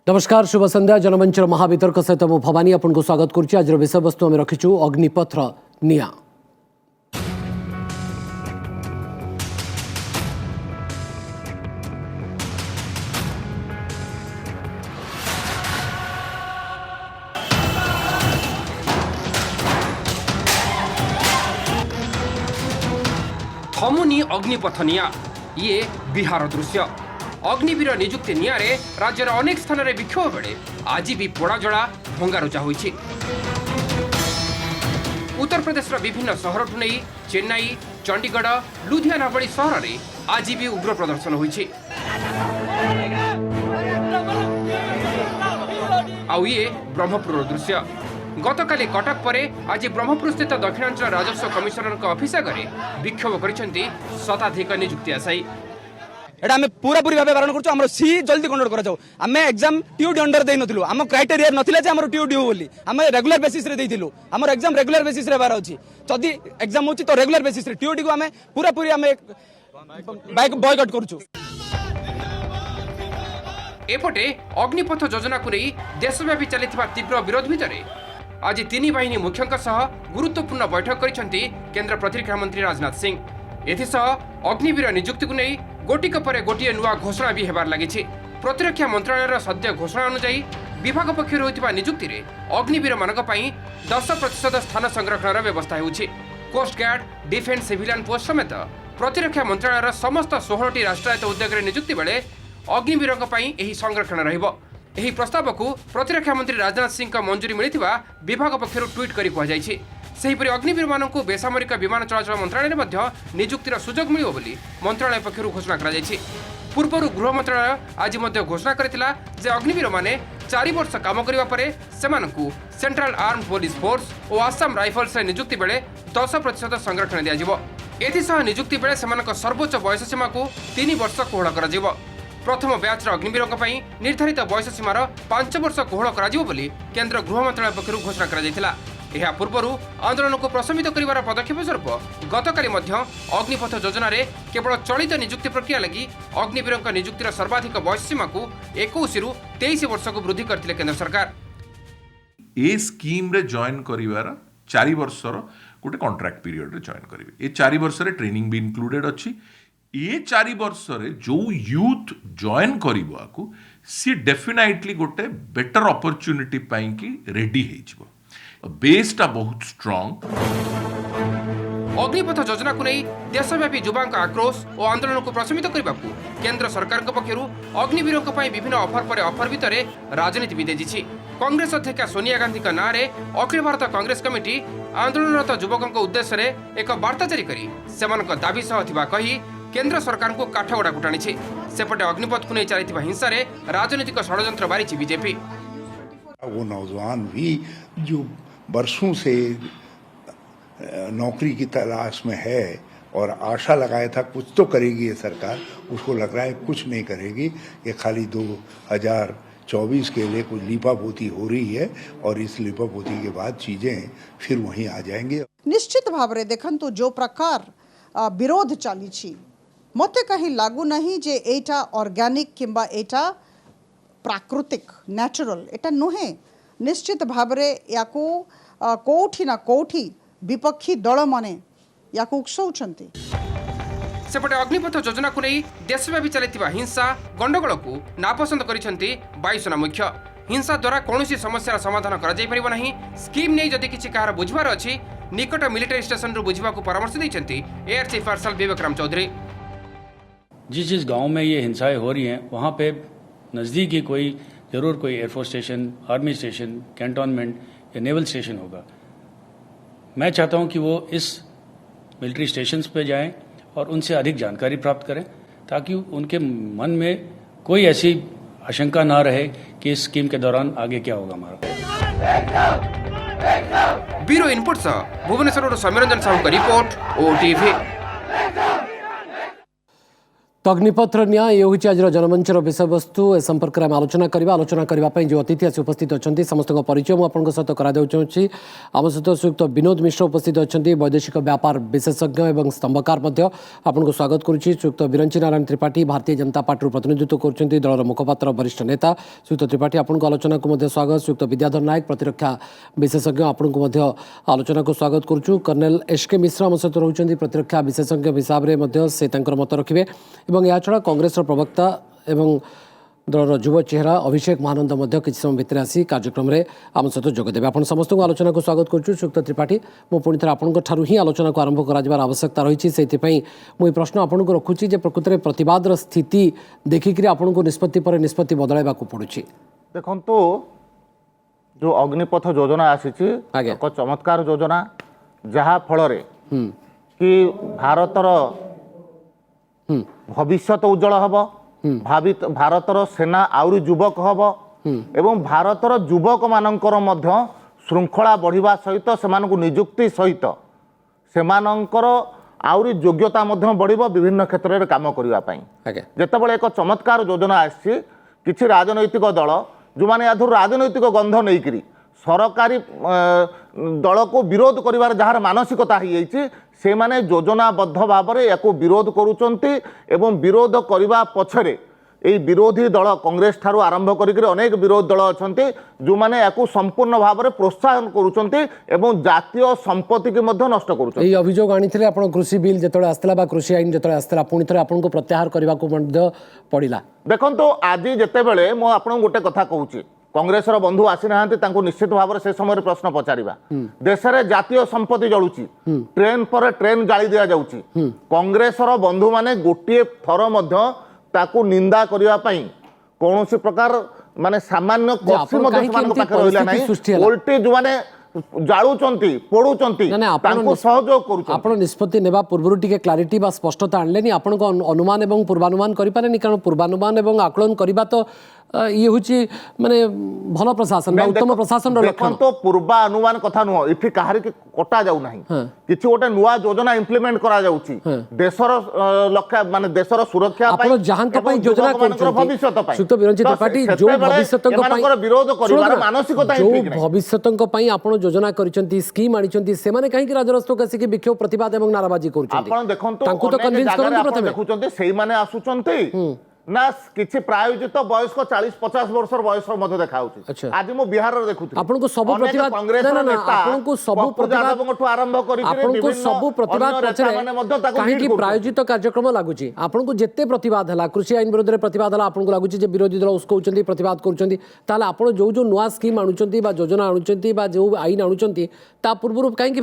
नमस्कार शुभ संध्या जनमंचर महावितर्क सहित मु भवानी आपन को स्वागत करुच्ची। आज विषय वस्तु आम रखिचु अग्निपथर निया। थमुनी अग्निपथ निया ये बिहार दृश्य। अग्निवीर नियुक्ति नियारे राज्यर अनेक स्थान में विक्षोभ बेले आज भी पोड़ाजला भंगारुजा होइछि। उत्तर प्रदेश विभिन्न शहर नहीं चेन्नई चंडीगढ़ लुधियाना भली सहर में आज भी उग्र प्रदर्शन होइछि। आउ ये ब्रह्मपुर दृश्य। गतकाली कटक पर आज ब्रह्मपुर स्थित दक्षिणांचल राजस्व कमिशनर ऑफिस आगे विक्षोभ करिसेंती शताधिक नियुक्ति आशायी। एटा आम पूरा पूरी भाव बारण करूँ। सी जल्दी कंडक्ट करा आम एग्जाम टीयूडी अंडर दे नथिलु। आम क्राइटेरिया नथिला जे हमर टीयूडी हो बोली आम रेगुलर बेसिस रे देइथिलु। हमर एग्जाम रेगुलर बेसिस रे बार अछि। जदि एग्जाम होछि तो रेगुलर बेसिस रे टीयूडी को आम पूरा पूरी आम बॉयकॉट करूछु। एपटे अग्निपथ योजना को नहीं देशव्यापी चलिथिबा तीव्र विरोध भितर आज तीन बाहिनी मुख्यଙ୍କ सह गुरुत्वपूर्ण बैठक करिसेंती केंद्र प्रतिरक्षा मंत्री राजनाथ सिंह। एथिसह अग्निवीर नियुक्ति को नहीं गोटिक पर गोटे नुआ घोषणा भी हेबार लागिछि। प्रतिरक्षा मंत्रालय सद्य घोषणा अनुसार विभाग पक्षर होइतिबा नियुक्ति रे अग्निवीर मानक पई 10% स्थान संरक्षणर व्यवस्था होउछि। Coast guard defence civilian post समेत प्रतिरक्षा मंत्रालय समस्त 16टी राष्ट्रायत्त उद्योग रे नियुक्ति बेले अग्निवीरଙ୍କ पई एही संरक्षण रहिबो। एही प्रस्ताव को प्रतिरक्षा मंत्री राजनाथ सिंह का मंजूरी मिलिथिबा विभाग पक्षर ट्वीट करी कहै जाइछि। सेहिपरि अग्निवीर मानकु बेसामरिक विमान चलाचल मंत्रालय मध्य नियुक्तिर सुजोग मिलियो बोली मंत्रालय पक्षर घोषणा करा जाइछि। पूर्व गृह मंत्रालय आज मध्य घोषणा करथिला जे अग्निवीर माने 4 वर्ष काम करिबा परे सेमानकु सेंट्रल आर्म्ड पुलिस फोर्स और आसाम राइफल्स रे नियुक्ति बेले 10% संरक्षण दिया जिवो। एथिसह नियुक्ति बेले सेमानक सर्वोच्च बयस सीमा को 3 वर्ष कोहळ करा जिवो। प्रथम ब्याचर अग्निवीरଙ୍କ ପାଇଁ निर्धारित बयस सीमार 5 वर्ष कोहळ करा जिवो बोली केंद्र गृह मंत्रालय पक्षर घोषणा करा जायतिला। एहा पूर्वरु आंदोलन को प्रशमित करिवार पदक्षेप स्वरूप गतकाली मध्य अग्निपथ योजना रे केवल चलित नियुक्ति प्रक्रिया लगी अग्निवीरଙ୍କ नियुक्तिर सर्वाधिक बयस सीमा को 21 रु 23 वर्ष को वृद्धि करथिले केंद्र सरकार। ए स्कीम रे जॉइन करिवार 4 वर्षर गोटे कॉन्ट्रैक्ट पीरियड रे जॉइन करिवे। ए 4 वर्ष रे ट्रेनिंग भी इंक्लूडेड अछि। ये 4 वर्ष रे जो यूथ जॉइन करिबाकू सी डेफिनेटली गोटे बेटर अपॉर्चुनिटी पाई कि रेडी हेजिबो। बेसटा बहुत स्ट्रांग। अग्निपथ योजना को नहीं देशव्यापी युवांक आक्रोश और आंदोलन को प्रशमित करने को केंद्र सरकार पक्षर अग्निवीरों विभिन्न ऑफर पर ऑफर भितर राजनीति भी तेजी। कांग्रेस अध्यक्षा सोनिया गांधी नाँ में अखिल भारत कांग्रेस कमिटी आंदोलनरत युवकों उद्देश्य एक वार्ता जारी करी सेमानक दाबी सह थिबा कही केंद्र सरकार को काठगोड़ा को टाणी। सेपटे अग्निपथ को नहीं चली हिंसा रे राजनीतिक षड्यंत्र बारिछि बीजेपी। वो नौजवान भी जो बरसों से नौकरी की तलाश में है और आशा लगाया था कुछ तो करेगी ये सरकार, उसको लग रहा है कुछ नहीं करेगी। ये खाली 2024 के लिए कुछ लीपापोती हो रही है और इस लीपापोती के बाद चीजें फिर वहीं आ जाएंगे। निश्चित भाव देखंतु जो प्रकार विरोध चली मते कहीं लागू नहीं जे एटा ऑर्गेनिक किंबा एटा प्राकृतिक नेचुरल एटा नुहे। निश्चित भाव याकू कोठी ना कोठी विपक्षी दल माने याकू उकसाउछंती। सेपटे अग्निपथ योजना को नहीं देशव्यापी चलिथिबा हिंसा गंडगोल को नापसंद करिसेंती वायुसेना मुख्य। हिंसा द्वारा कौनसी समस्यार समाधान करा जाई परिबो नहीं। स्कीम नहीं जदि किछि कार बुझबार अछि निकट मिलिटरी स्टेशन रु बुझबा को परामर्श दैछंती एयर चीफ मार्शल विवेक राम चौधरी। जिस गांव में ये हिंसाएं हो रही हैं वहाँ पे नज़दीक ही जरूर कोई air force station, army station, cantonment या नेवल स्टेशन होगा। मैं चाहता हूँ कि वो इस मिलिट्री स्टेशंस पे जाएं और उनसे अधिक जानकारी प्राप्त करें ताकि उनके मन में कोई ऐसी आशंका ना रहे कि इस स्कीम के दौरान आगे क्या होगा हमारा। ब्यूरो इनपुट सह भुवनेश्वर सौम्यरंजन साहू का रिपोर्ट, ओटीवी। तो अग्निपथ न्याय ये हूँ आज जनमंचर विषय वस्तु ए संपर्क में आलोचना करने जो अतिथि आसी उपस्थित अच्छा समस्त परिचय मुझे सहित कराई चाहूँगी आम सहित श्रीयुक्त विनोद मिश्र उपस्थित अच्छा वैदेशिक व्यापार विशेषज्ञ और स्तंभकार आपको स्वागत करुच्ची श्रीयुक्त बिरंची नारायण त्रिपाठी भारतीय जनता पार्टी प्रतिनिधित्व कर दलर मुखपात्र वरिष्ठ नेता श्रीयुक्त त्रिपाठी आपको आलोचना को स्वागत श्रीयुक्त विद्याधर नायक प्रतिरक्षा विशेषज्ञ आपको आलोचना को स्वागत करुचु कर्नेल एसके मिश्र आम सहित रोच प्रतिरक्षा विशेषज्ञ हिसाब से मत रखिए এবং ଏହା ଛଡ଼ା କଂଗ୍ରେସର ପ୍ରବକ୍ତା ଏବଂ ଦଳର ଯୁବ ଚେହେରା ଅଭିଷେକ ମହାନନ୍ଦ ମଧ୍ୟ କିଛି ସମୟ ଭିତରେ ଆସି କାର୍ଯ୍ୟକ୍ରମରେ ଆମ ସହିତ ଯୋଗଦେବେ ଆପଣ ସମସ୍ତଙ୍କୁ ଆଲୋଚନାକୁ ସ୍ୱାଗତ କରୁଛୁ ଶ୍ରୀୟୁକ୍ତ ତ୍ରିପାଠୀ ମୁଁ ପୁଣି ଥରେ ଆପଣଙ୍କ ଠାରୁ ହିଁ ଆଲୋଚନାକୁ ଆରମ୍ଭ କରାଯିବାର ଆବଶ୍ୟକତା ରହିଛି ସେଇଥିପାଇଁ ମୁଁ ଏ ପ୍ରଶ୍ନ ଆପଣଙ୍କୁ ରଖୁଛି ଯେ ପ୍ରକୃତରେ ପ୍ରତିବାଦର ସ୍ଥିତି ଦେଖିକିରି ଆପଣଙ୍କୁ ନିଷ୍ପତ୍ତି ପରେ ନିଷ୍ପତ୍ତି ବଦଳାଇବାକୁ ପଡ଼ୁଛି ଦେଖନ୍ତୁ ଯେଉଁ ଅଗ୍ନିପଥ ଯୋଜନା ଆସିଛି ଆଜ୍ଞା। ଏକ ଚମତ୍କାର ଯୋଜନା ଯାହା ଫଳରେ କି ଭାରତର ଭବିଷ୍ୟତ ଉଜ୍ଜଳ ହେବ ଭାରତର ସେନା ଆହୁରି ଯୁବକ ହେବ ଏବଂ ଭାରତର ଯୁବକମାନଙ୍କର ମଧ୍ୟ ଶୃଙ୍ଖଳା ବଢ଼ିବା ସହିତ ସେମାନଙ୍କୁ ନିଯୁକ୍ତି ସହିତ ସେମାନଙ୍କର ଆହୁରି ଯୋଗ୍ୟତା ମଧ୍ୟ ବଢ଼ିବ ବିଭିନ୍ନ କ୍ଷେତ୍ରରେ କାମ କରିବା ପାଇଁ ଆଜ୍ଞା ଯେତେବେଳେ ଏକ ଚମତ୍କାର ଯୋଜନା ଆସିଛି କିଛି ରାଜନୈତିକ ଦଳ ଯେଉଁମାନେ ଏହାଥିରୁ ରାଜନୈତିକ ଗନ୍ଧ ନେଇକରି ସରକାରୀ ଦଳକୁ ବିରୋଧ କରିବାର ଯାହାର ମାନସିକତା ହେଇଯାଇଛି ସେମାନେ ଯୋଜନାବଦ୍ଧ ଭାବରେ ୟାକୁ ବିରୋଧ କରୁଛନ୍ତି ଏବଂ ବିରୋଧ କରିବା ପଛରେ এই ବିରୋଧୀ ଦଳ କଂଗ୍ରେସ ଠାରୁ ଆରମ୍ଭ କରିକି ଅନେକ ବିରୋଧୀ ଦଳ ଅଛନ୍ତି ଯେଉଁମାନେ ୟାକୁ ସମ୍ପୂର୍ଣ୍ଣ ଭାବରେ ପ୍ରୋତ୍ସାହନ କରୁଛନ୍ତି ଏବଂ ଜାତୀୟ ସମ୍ପତ୍ତିକୁ ମଧ୍ୟ ନଷ୍ଟ କରୁଛନ୍ତି এই অভিযোগ আনিଥିଲେ ଆପଣ কৃষি বিল যেତେବେଳେ ଆସିଥିଲା ବା କୃଷି ଆଇନ ଯେତେବେଳେ ଆସିଥିଲା ପୁଣି ଥରେ ଆପଣଙ୍କୁ ପ୍ରତ୍ୟାହାର କରିବାକୁ ମଧ୍ୟ ପଡ଼ିଲା ଦେଖନ୍ତୁ ଆଜି ଯେତେବେଳେ ମୁଁ ଆପଣଙ୍କୁ ଗୋଟେ କଥା କହୁଛି କଂଗ୍ରେସର ବନ୍ଧୁ ଆସିନାହାନ୍ତି ତାଙ୍କୁ ନିଶ୍ଚିତ ଭାବରେ ସେ ସମୟରେ ପ୍ରଶ୍ନ ପଚାରିବା ଦେଶରେ ଜାତୀୟ ସମ୍ପତ୍ତି ଜଳୁଛି ଟ୍ରେନ୍ ପରେ ଟ୍ରେନ୍ ଜାଳି ଦିଆଯାଉଛି କଂଗ୍ରେସର ବନ୍ଧୁମାନେ ଗୋଟିଏ ଥର ମଧ୍ୟ ତାକୁ ନିନ୍ଦା କରିବା ପାଇଁ କୌଣସି ପ୍ରକାର ମାନେ ସାମାନ୍ୟ କଷି ମଧ୍ୟ ସେମାନଙ୍କ ପାଖରେ ରହିଲା ନାହିଁ ଓଲଟି ଯେଉଁମାନେ ଜାଳୁଛନ୍ତି ପୋଡୁଛନ୍ତି ତାଙ୍କୁ ସହଯୋଗ କରୁଛନ୍ତି ଆପଣ ନିଷ୍ପତ୍ତି ନେବା ପୂର୍ବରୁ ଟିକେ କ୍ଲାରିଟି ବା ସ୍ପଷ୍ଟତା ଆଣିଲେନି ଆପଣଙ୍କ ଅନୁମାନ ଏବଂ ପୂର୍ବାନୁମାନ କରିପାରେନି କାରଣ ପୂର୍ବାନୁମାନ ଏବଂ ଆକଳନ କରିବା ତ ଇଏ ହେଉଛି ମାନେ ଭଲ ପ୍ରଶାସନ ବା ଉତ୍ତମ ପ୍ରଶାସନର ଲକ୍ଷଣ ଦେଖନ୍ତୁ ପୂର୍ବ ଅନୁମାନ କଥା ନୁହଁ ଏଠି କାହାରିକି କଟା ଯାଉ ନାହିଁ କିଛି ଗୋଟେ ନୂଆ ଯୋଜନା ଇମ୍ପ୍ଲିମେଣ୍ଟ କରାଯାଉଛି ଦେଶର ଲକ୍ଷ୍ୟ ମାନେ ଦେଶର ସୁରକ୍ଷା ପାଇଁ ଆପଣ ଯାହାଙ୍କ ପାଇଁ ଯୋଜନା କରୁଛନ୍ତି ଭବିଷ୍ୟତ ପାଇଁ ଶ୍ରୀୟୁକ୍ତ ବିରଞ୍ଚି ତ୍ରିପାଠୀ ଯୋଉ ଭବିଷ୍ୟତଙ୍କ ପାଇଁ ବିରୋଧ କରିବାର ମାନସିକତା ଯୋଉ ଭବିଷ୍ୟତଙ୍କ ପାଇଁ ଆପଣ ଯୋଜନା କରିଛନ୍ତି ସ୍କିମ୍ ଆଣିଛନ୍ତି ସେମାନେ କାହିଁକି ରାଜରାସ୍ତାକୁ ଆସିକି ବିକ୍ଷୋଭ ପ୍ରତିବାଦ ଏବଂ ନାରାବାଜି କରୁଛନ୍ତି ଆପଣ ଦେଖନ୍ତୁ ତାଙ୍କୁ ତ କନଭିନ୍ସ କରନ୍ତୁ ପ୍ରଥମେ ଦେଖୁଛନ୍ତି ସେଇମାନେ ଆସୁଛନ୍ତି ନା କିଛି ପ୍ରାୟୋଜିତ ବୟସ୍କ 40-50 ବର୍ଷର ବୟସର ମଧ୍ୟ ଦେଖାଉଛି ଆଜି ମୁଁ ବିହାରରେ ଦେଖୁଥିଲି ଆପଣଙ୍କୁ ସବୁ ପ୍ରତିବାଦ ଆପଣଙ୍କୁ ସବୁ ପ୍ରତିବାଦଠୁ ଆରମ୍ଭ କରି ଆପଣଙ୍କୁ ସବୁ ପ୍ରତିବାଦ ପଛରେ କାହିଁକି ପ୍ରାୟୋଜିତ କାର୍ଯ୍ୟକ୍ରମ ଲାଗୁଛି ଆପଣଙ୍କୁ ଯେତେ ପ୍ରତିବାଦ ହେଲା କୃଷି ଆଇନ ବିରୋଧରେ ପ୍ରତିବାଦ ହେଲା ଆପଣଙ୍କୁ ଲାଗୁଛି ଯେ ବିରୋଧୀ ଦଳ ଉସ୍କଉଛନ୍ତି ପ୍ରତିବାଦ କରୁଛନ୍ତି ତାହେଲେ ଆପଣ ଯୋଉ ଯୋଉ ନୂଆ ସ୍କିମ୍ ଆଣୁଛନ୍ତି ବା ଯୋଜନା ଆଣୁଛନ୍ତି ବା ଯୋଉ ଆଇନ ଆଣୁଛନ୍ତି ତା ପୂର୍ବରୁ କାହିଁକି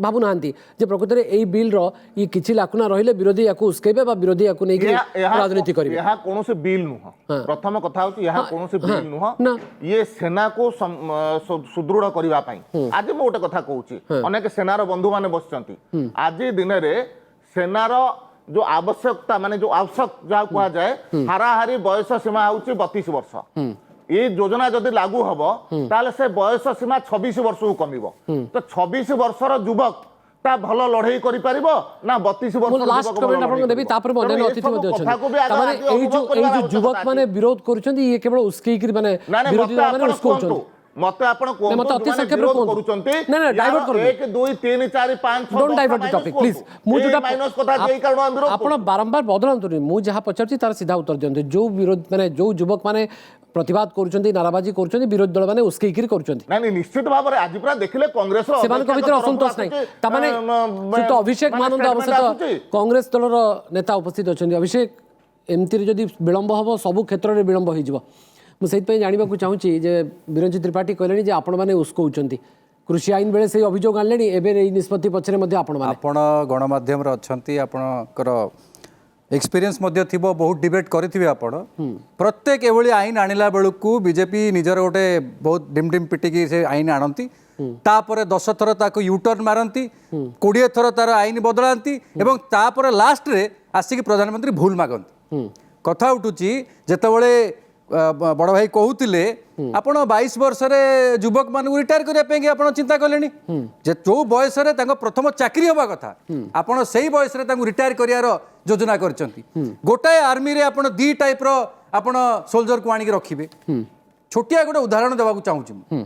ଭାବୁନାହାନ୍ତି ଯେ ପ୍ରକୃତରେ ଏଇ ବିଲ୍ର ଇ କିଛି ଲାକୁନା ରହିଲେ ବିରୋଧୀ ୟାକୁ ଉସ୍କେଇବେ ବା ବିରୋଧୀ ୟାକୁ ନେଇକି ରାଜନୀତି କରିବେ କୌଣସି ବିଲ୍ ନୁହଁ ପ୍ରଥମ କଥା ହଉଛି ଏହା କୌଣସି ବିଲ୍ ନୁହଁ ଇଏ ସେନାକୁ ସୁଦୃଢ କରିବା ପାଇଁ ଆଜି ମୁଁ ଗୋଟେ କଥା କହୁଛି ଅନେକ ସେନାର ବନ୍ଧୁମାନେ ବସିଛନ୍ତି ଆଜି ଦିନରେ ସେନାର ଯୋଉ ଆବଶ୍ୟକତା ମାନେ ଯୋଉ ଆବଶ୍ୟକ ଯାହା କୁହାଯାଏ ହାରାହାରି ବୟସ ସୀମା ହଉଛି 32 ବର୍ଷ এই যোজনা যদি লাগু হব তাহলে সে বয়স সীমা 26 বর্ষକୁ কমিব তো 26 বর্ষর যুবক তা ভাল লড়াই করি পারিব না 32 বর্ষর লাস্ট কমেন্ট আপনাকে দেবি তারপরে মনে অতিথি মধ্যে অଛନ୍ତି তাহলে এই যে যুবক মানে বিরোধ করছেন ইয়ে কেবল উস্কেই কি মানে বিরোধী দল মানে উস্কৌଛନ୍ତି মতে আপন করুচন্তি না না ডাইভার্ট করুন 1 2 3 4 5 6 don't divert the topic please मु जोटा माइनस কথা যেই কারণ আমি বিরোধ आपण बारंबार बदलंतुनी मु जहा पचारछि तार सीधा उत्तर दियंतु जो विरोध माने जो युवक माने प्रतिवाद करूचंती नाराबाजी करूचंती विरोधी दल माने उसके किरी करूचंती नहीं निश्चित भाव रे आज पूरा देखले कांग्रेस रो सेमान को भीतर असंतोष नहीं ता माने तो अभिषेक मानंद अवसर कांग्रेस दलर नेता उपस्थित अछंती अभिषेक एमती जदी विलंब हबो सब क्षेत्र रे विलंब होई जिवो मुझे जानवा चाहूँगी जे बिरंची त्रिपाठी कहले जे आपण मैंने उस्कौଛନ୍ତି कृषि आईन बेले से अभियोग आनले एवं निष्पत्ति पछरे आपण गणमाध्यम अच्छा आपणकर एक्सपीरियंस बहुत डिबेट करेंगे आपण प्रत्येक एभली आईन आणला बेलू बीजेपी निजर गोटे बहुत डिम डिम पिटिकी से आईन आणती तापर 10 थर ताको यूटर्न मारती 20 थर तार आईन बदलाती एवं तापर लास्ट रे आसिक प्रधानमंत्री भूल मागती कथा उठुची जेतेबेले बड़ भाई कहते आपण 22 वर्ष युवक मान रिटायर करने आप चिंता कले जो बयस प्रथम चाकरी हवा कथा आपण से बयस रिटायर कर योजना कर गोटाए आर्मी रे आपण 2 टाइप आपण सोल्जर को आनिक रखिए छोटिया गोटे उदाहरण देवाक चाहूँ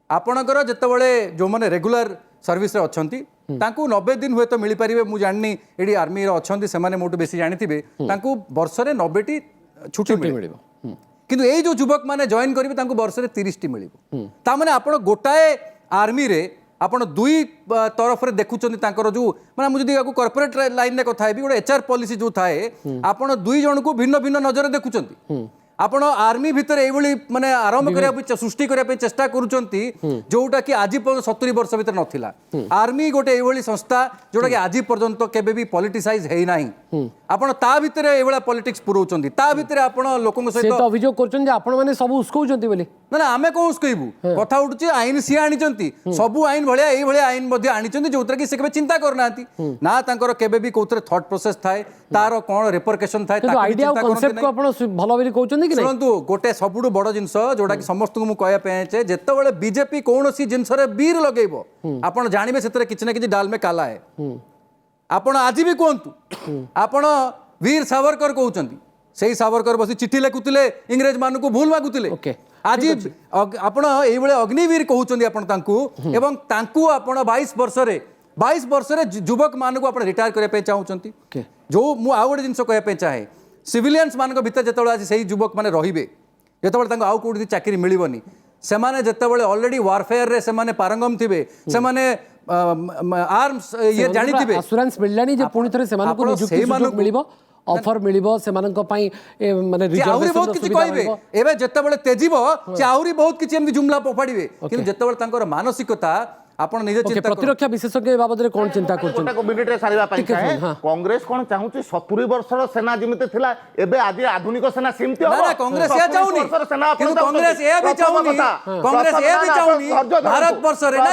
आपणकर जितेबाला जो मैंने रेगुलर सर्विस अच्छा 90 दिन हुए तो मिल पारे मुझे जानी ये आर्मी अच्छा से मोटू बेसी जानी वर्ष में 90 छुट्टी मिल किंतु ये जो युवक मैंने जॉइन करेंगे वर्ष में 30 मिल ताने आप गोटाए आर्मी रे आपण 2 तरफ रे देखुं जो मैंने मुझे कॉर्पोरेट लाइन में कथा गोटे HR पॉलिसी जो थाए आपण 2 जन को भिन्न भिन्न नजर देखुं आपण आर्मी भितर ये माने आरंभ करने सृष्टि करने चेष्टा करुँच जोटा कि आज 70 वर्ष भितर नथिला आर्मी गोटे ये संस्था जोटा कि आज पर्यंत केबे भी पॉलिटिसाइज है ना आपण ता भितर ये पॉलिटिक्स पुरौचंती ता भितर आपण लोकन सहित अभियोग करछन जे आपण माने सब उसकौचंती बोली ना आमे कौन उसकइबू कथा उठुची आईन सी आनिचंती सबु आईन भलिया एई भलिया आईन मध्ये आनिचंती जोतरा कि से केबे चिंता करनांती ना तांकर केबे भी कोतरे थॉट प्रोसेस थाए तार कोन रिपरकशन थाए तो आइडिया कांसेप्ट को आपण भलो बोली कहउचंती कि सुनंतु गोटे सबुडु बड़ जिंस जोटा कि समस्त को मु कहया पे जेते बेले बीजेपी कोनोसी जिंस रे बीर लगेइबो आपण जानिबे सेतरे किछ ना किछ डाल में काला है आपण आज भी कहतु आपण वीर सावरकर कहउचंती सेही सावरकर बसी चिट्ठी लिखुतिले इंग्रेज मान को भूल मागुतिले आज आपण एई बेले अग्निवीर कहउचंती आपण तांकू एवं तांकू आपण 22 वर्ष रे युवक मान को आपण रिटायर करे पे चाहउचंती जो मु आ गोटे जिंस कहया पे चाहे सिविलियंस मान भीतर जिते आज से युवक मैंने रे जिते आउ कौटी चाकरी मिलनी से जिते ऑलरेडी वारफेयर रे से पारंगम थे से आर्म्स ये जानी थे एश्योरेंस मिललानी जे पुणी थरे सेमान को नियुक्ति सुयोग मिलिबो ऑफर मिलिबो सेमान को पई माने रिजर्वेशन बहुत किछि कहबे एबे जेतेबेले तेजिबो से आउरी बहुत किछि एमि जुमला पफाड़िबे किंतु जेतेबेले तांकर मानसिकता आपण निजे चिंता प्रतिरक्षा विशेषज्ञ बाबद रे कोन चिंता करछन को मिनिट रे सारिबा पई चाहे कांग्रेस कोन चाहूची 70 वर्षर सेना जिमिते थिला एबे आज आधुनिक सेना सिमति हो ना कांग्रेस या चाहुनी किंतु कांग्रेस ए भी चाहुनी भारत वर्ष रे ना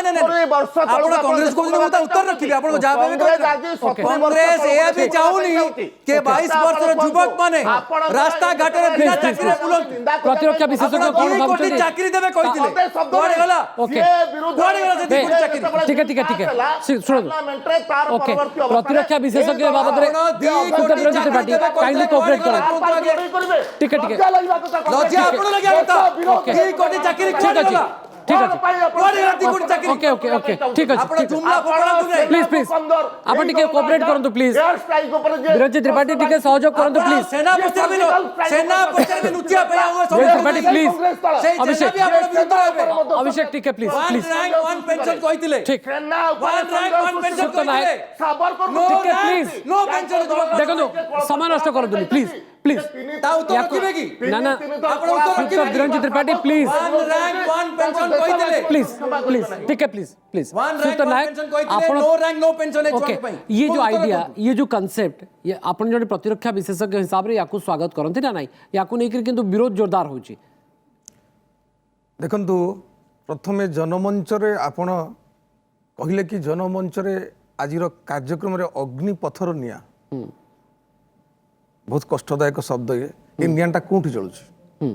आपण कांग्रेस को मुता उत्तर रखिबे आपण को जाबे कांग्रेस ए भी चाहुनी के 22 वर्षर युवक माने रास्ता घाट रे बिना चाकरी बुलंती प्रतिरक्षा विशेषज्ञ कोन भाबुछन चाकरी देबे कहिथिले कोडे गला ओके कोडे गला ठीक है सुनो ओके प्रतिरक्षा विशेषज्ञ बाबद रे विरोधी पार्टी काइंडली कोऑपरेट करो ठीक है लज्जा आपण लगे तो की कोटी चाकरी ठीक है ओके ओके ओके ठीक है प्लीज प्लीज आप टिके कोऑपरेट करंतु प्लीज विरोधी त्रिपाठी टिके सहयोग करंतु प्लीज सेना पक्षर में नुचिया पे हुए त्रिपाठी प्लीज अभिषेक टिके प्लीज प्लीज वन पेंशन कहितिले ठीक वन रैंक वन पेंशन कहितिले टिके प्लीज नो पेंशन देखो समय नष्ट करंतु प्लीज प्लीज ता उत्तर रखिबे की ना ना आपण उत्तर रखिबे विरोधी Tripathi please one rank one pension कहितिले प्लीज प्लीज ठीक है please please one rank one pension कहितिले नो रैंक नो पेंशन है ओके ये जो आइडिया ये जो कांसेप्ट ये आपण जो प्रतिरक्षा विशेषज्ञ हिसाब रे याकू स्वागत करंती ना नाही याकू नै किंतु विरोध जोरदार होची देखंतु प्रथमे जनमंच रे आपण कहिले कि जनमंच रे आजिर कार्यक्रम रे अग्निपथर निया बहुत कष्टदायक शब्द ये निआंटा कोठी जळुची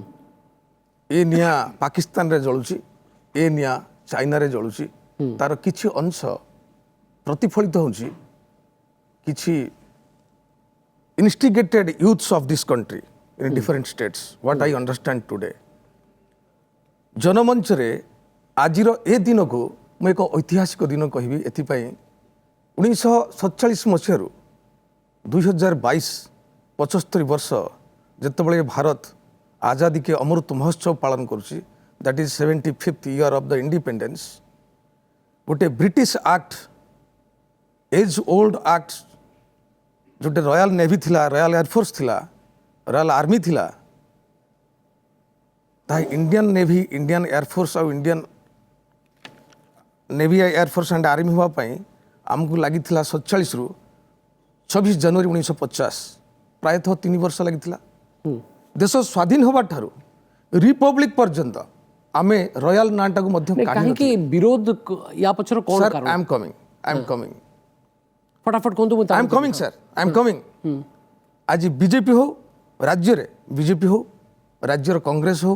ए निया पाकिस्तान रे जळुची ए निया चाइना रे जळुची तार किछि अंश प्रतिफलित होची किछि instigated youths of this country in different states what I understand today Janmanch रे आजिर ए दिन को मैं एक ऐतिहासिक दिन कहबी एथिपाई 1947 मसीह 2022 75 वर्ष जितेबाला भारत आजादी के अमृत महोत्सव पालन करुच्ची that is 75th year of the independence गोटे British act as old act जोटे रॉयल नेवी थिला रॉयल एयरफोर्स थिला रॉयल आर्मी थिला ता इंडियन नेवी इंडियन एयरफोर्स और Indian navy air force and army हुआ आमको लगी 47 रु 26 जनवरी 1950 प्रायतः 3 वर्ष लगी देश स्वाधीन होबा ठारू रिपब्लिक पर्यंत आमे रॉयल नाटा को मध्य काहे कि विरोध या पछर कोन कारण आई एम कमिंग फटाफट कोन तो आई am coming sir I am coming आज बीजेपी हो राज्य रे बीजेपी हो राज्यर कांग्रेस हो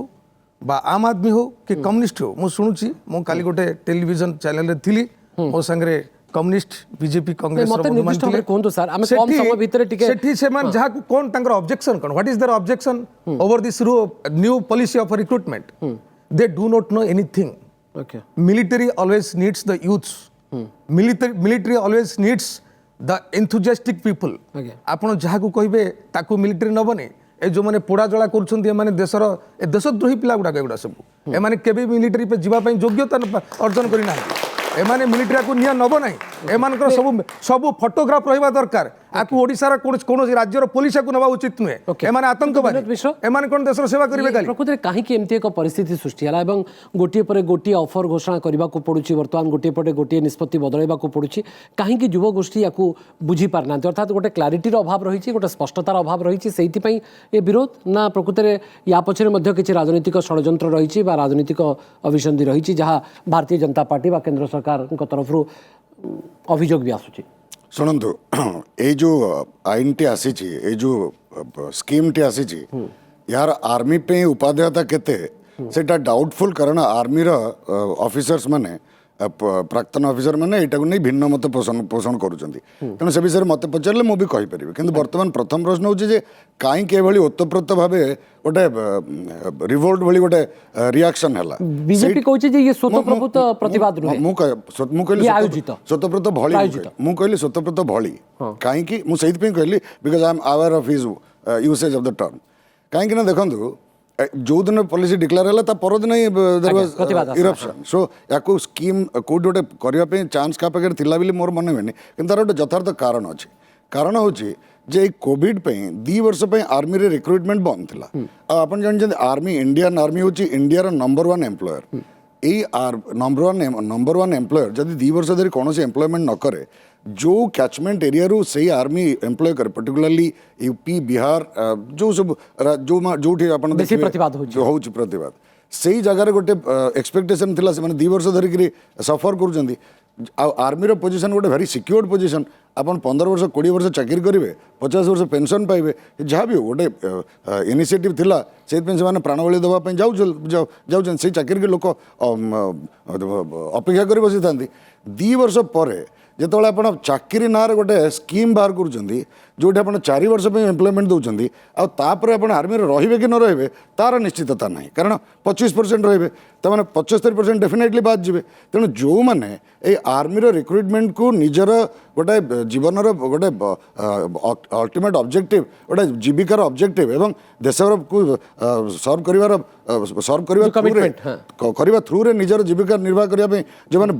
बा आम आदमी हो कि कम्युनिस्ट हो मु शुणुची मु काली गोटे टेलीविजन चैनल रे थिली मो संगे कम्युनिस्ट बीजेपी कांग्रेस मते निर्दिष्ट भाବରେ କୁହନ୍ତୁ ସାର୍ ଆମେ କମ ସମୟ ଭିତରେ ଟିକେ सेठी सेमान जहा को कोन तांकर ऑब्जेक्शन कोन what is there objection over this new policy of recruitment they do not know anything okay military always needs the youths military always needs the enthusiastic people Okay. आपण जहा को कहबे ताको मिलिटरी नबने ए जो माने पोड़ा जला करछन्ती माने देशर ए देशद्रोही पिला गुडा एगुडा सब ए माने केबे मिलिटरी पे जीवा पई योग्यता अर्जन करि नाही ए माने मिलिटरी को निया नब नाही ए मानकर सब सब फोटोग्राफ रहबा दरकार आकु ओडिसा रा कोन राज्यर पुलिस को नबा उचित नुहे ए माने आतंकवादी विनोद मिश्र? ए माने कोन देशर सेवा करिवे काली प्रकृति कहीं एमती एक परिस्थिति सृष्टि है और गोटे पर गोटे ऑफर घोषणा करने को पड़ुछि वर्तमान गोटे पटे गोटे निष्पत्ति बदलैबा को पड़ुछि कहीं युवगोष्ठी या बुझी पारना अर्थात गोटे क्लारिटीर अभाव रही गोटे स्पष्टतार अभाव रही से ये विरोध ना प्रकृत में या पछरे किसी राजनीतिक षड्यंत्र रही राजनीतिक अभिसंधि रही जहाँ भारतीय जनता पार्टी व केंद्र सरकार तरफ अभियोग भी आसुछि शुणु ये जो आईन टी आसी ये जो स्कीम टी आसी यार आर्मी पे उपादेयता केते सेटा डाउटफुल कारण आर्मी रो ऑफिसर्स माने प्राक्तन ऑफिसर मैंने यहाँ नहीं भिन्न मत पोषण करुँच तेणु से विषय मत पचारे मुझे कहीपरि कि बर्तमान प्रथम प्रश्न हूँ कहीं ओतप्रोत भाव गोटे रिवोल्ट भली गोटे रिएक्शन है बीजेपी कहछि जे ये स्वतःप्रभुत प्रतिवाद नुहे मु कहली स्वतःप्रत भली मु कहली स्वतःप्रत भली कहीं मुझे कहली because I am aware of his usage of the term कहीं देखो जो दिन पॉलिसी डिक्लेयर है परदिन इरप्शन सो या स्कीम कौट गोटे करने चांस क्या पाखे थिला बोली मोर मन हुए कि तार गोटे यथार्थ कारण अच्छे कारण हूँ जे कोविड 2 वर्ष आर्मी रे रिक्रुटमेंट बंद था आप जानते आर्मी इंडियन आर्मी हूँ इंडिया नंबर 1 एम्प्लॉयर यही नंबर 1 एम्प्लॉयर जब 2 वर्ष धरी कौन एम्प्लॉयमेंट न करे जो कैचमेंट एरिया रू से आर्मी एम्प्लॉय करे पर्टिकुलरली यूपी बिहार जो सब जो प्रतिवाद से जगार गोटे एक्सपेक्टेशन थिला से 2 वर्ष धरिक सफर कर आर्मी पोजिशन गोटे भारी सिक्योर्ड पोजिशन आपन 15 वर्ष 20 वर्ष चाकरी करेंगे 50 वर्ष पेंशन पाइबे जहाँ भी गोटे इनिशिएटिव थिला से प्राणबली देवाई जाऊँ से चाकरी के लोक अपेक्षा कर बसी था 2 वर्ष पर जिते आप चाकरी ना गोटे स्कीम बाहर कर जोटे आप 4 वर्ष एम्प्लॉयमेंट दौरान आउे आप आर्मी रे कि न रे तार निश्चितता ना कारण 25% रे तमाने 75% डेफिनेटली बाद जी तेणु जो मैंने ये आर्मी रिक्रुटमेंट को निजर गोटे जीवन गोटे अल्टीमेट ऑब्जेक्टिव गोटे जीविकार ऑब्जेक्टिव एवं देश को सर्व करने थ्रू रे निजर जीविका निर्वाह करने जो मैंने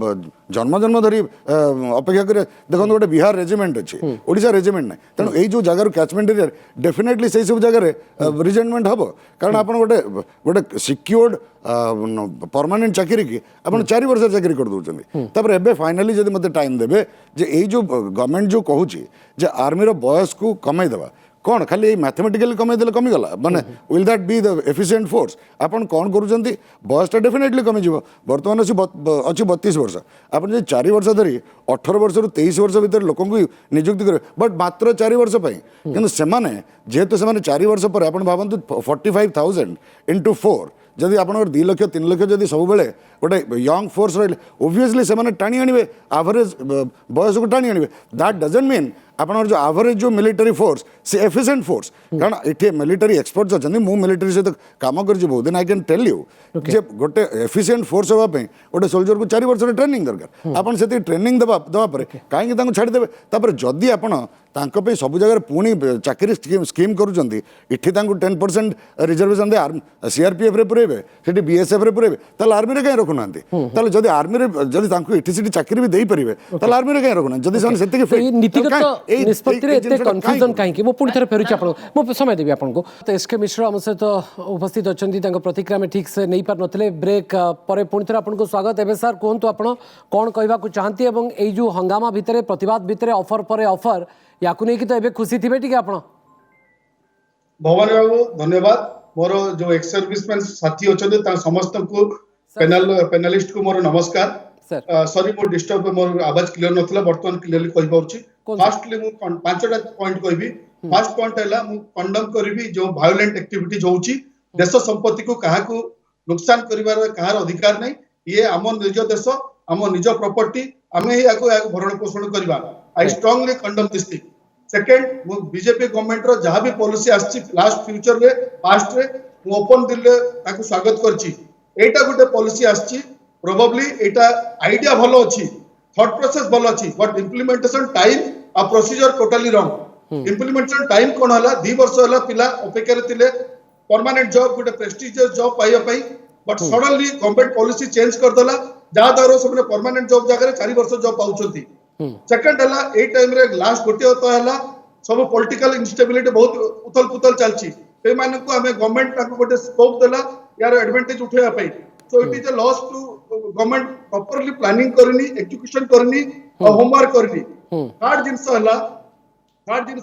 जन्म जन्म धरी अपेक्षा करें देखो गोटे बिहार रेजिमेंट अच्छी ओडिशा रेजिमेंट ना तेणु यही जो जगार कैचमेंट एरिया डेफिनेटली से सब जगह रिजेंटमेंट हम कारण आप गोटे गोटे सिक्योर्ड परमानेंट चाकरी की आप 4 वर्ष चाकरी कर दौरान एबे फाइनाली जब मत टाइम देवे जे यही जो गवर्नमेंट जो कहूँ आर्मी बयस को कमे देवा कौन खाली मैथमेटिकली कमेदेले कमीगला माने will that be the efficient force आपन कौन करूँ बयसटा डेफिनेटली कमीज बर्तमान अच्छी 32 वर्ष आप 4 वर्ष धरी 18 वर्ष रु 23 वर्ष भितर लोक नियुक्ति करेंगे बट मात्र 4 वर्ष कि जेहेतु से 4 वर्ष पर आप भावतु 45,000 इंटू 4 जदि आप 2 लाख 3 लाख जब सब गोटे यंग फोर्स रही ओब्वियसली से टाणी आने एवरेज बयस को टाणी आने दैट डजंट मीन आपन जो एवरेज जो मिलिटरी फोर्स से एफिशिएंट फोर्स कारण ये मिलिटरी एक्सपर्ट्स अच्छा मु मिलिटरी सहित काम कर बहुत दिन आई कैन टेल यू जे गोटे एफिशिएंट फोर्स होगापी गोटे सोल्जर को 4 वर्ष ट्रेनिंग दरकार आपन से ट्रेनिंग देवा कहीं छाड़देवे जदि आपन सब जगह पुणी चाकरी स्कीम करुँच इठी 10% रिजर्वेशन दे सीआरपीएफ रे पुरेबे सेठी बीएसएफ रे पुरेबे ताल आर्मी रे कहीं रखुना ताल जदि आर्मी रे जदि इठी सीटी चाकरी भी दे पारे ताल आर्मी रे कहीं रखुना जदि से नीतिगत निष्पत्ति एते कन्फ्यूजन कहीं मो पुणी थे फेरुची आप मो समय देवी आपको तो एसके मिश्र आम सहित उपस्थित अच्छा प्रतिक्रिया में ठीक से नहीं पार नथिले ब्रेक पर पुणी थे आपको स्वागत एवं सर कहतु आप कौन कहवाक चाहती एवं यही जो हंगामा भितर प्रतिवाद भितर ऑफर पर ऑफर या तो एबे खुशी थे टी आप भवानी बाबू धन्यवाद मोर जो एक्स सर्विसमैन साथी अच्छा समस्त को पैनलिस्ट को मोर नमस्कार सॉरी मोर डिस्टर्ब मोर आवाज क्लियर नथिला वर्तमान क्लियरली कहि पाउची फर्स्टली मु 5टा पॉइंट कहबी फर्स्ट पॉइंट हैला मु कंडम करबी जो वायलेंट एक्टिविटीज होउची देश संपत्ति को कहा नुकसान करिवार कहार अधिकार नहीं ये आम निज देश आम निज प्रॉपर्टी आमे ही भरण पोषण करवा I strongly condemn this thing second BJP government रो जहां भी पॉलिसी आछि लास्ट फ्यूचर रे पास्ट रे ओपन दिले ताको स्वागत करछि एटा गुटे पॉलिसी आछि प्रोबेबली एटा आइडिया भलो अछि थॉट प्रोसेस भलो अछि बट इंप्लीमेंटेशन टाइम आ procedure totally wrong implementation time कोन हला 2 वर्ष हला पिला अपेक्षा रे तिले परमानेंट जॉब गुटे प्रेस्टिजियस जॉब पाइया पई but suddenly government policy change कर दला जा द्वारा सब परमानेंट जॉब जगह 4 वर्ष जॉब पाउछंती सेकंड हला ए टाइम रे लास्ट गोटे होता हला सब पॉलिटिकल इंस्टेबिलिटी बहुत उथल पुथल चलची पे माने को हमें गवर्नमेंट ताको गोटे स्कोप देला यार एडवांटेज उठेया पई so it is a loss to government properly planning करनी एजुकेशन करनी और होमवर्क करनी थर्ड जिंस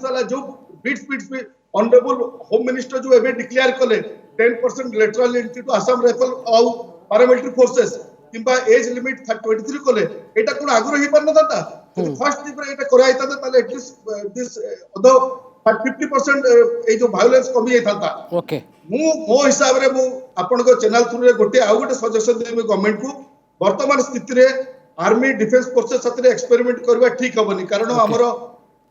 हला जो बिट्स पे ऑनरेबल होम मिनिस्टर जो एबे डिक्लेयर कले 10% lateral entry to Assam rifle और पैरामिलिटरी फोर्सेस किंबा एज लिमिट 23 कले एटा कोन आग्रह ही परना दाता फर्स्ट दिन एटा कराई ताते ताले एटलीस्ट दिस अदर 50% ए जो वायलेंस कमी जाई थाता ओके मो हिसाब रे मो आपन को चैनल थ्रू रे गोटे आ गोटे सजेशन देबे गवर्नमेंट को वर्तमान स्थिति रे आर्मी डिफेंस फोर्सेस साथे एक्सपेरिमेंट करबा ठीक हबनी कारण हमरो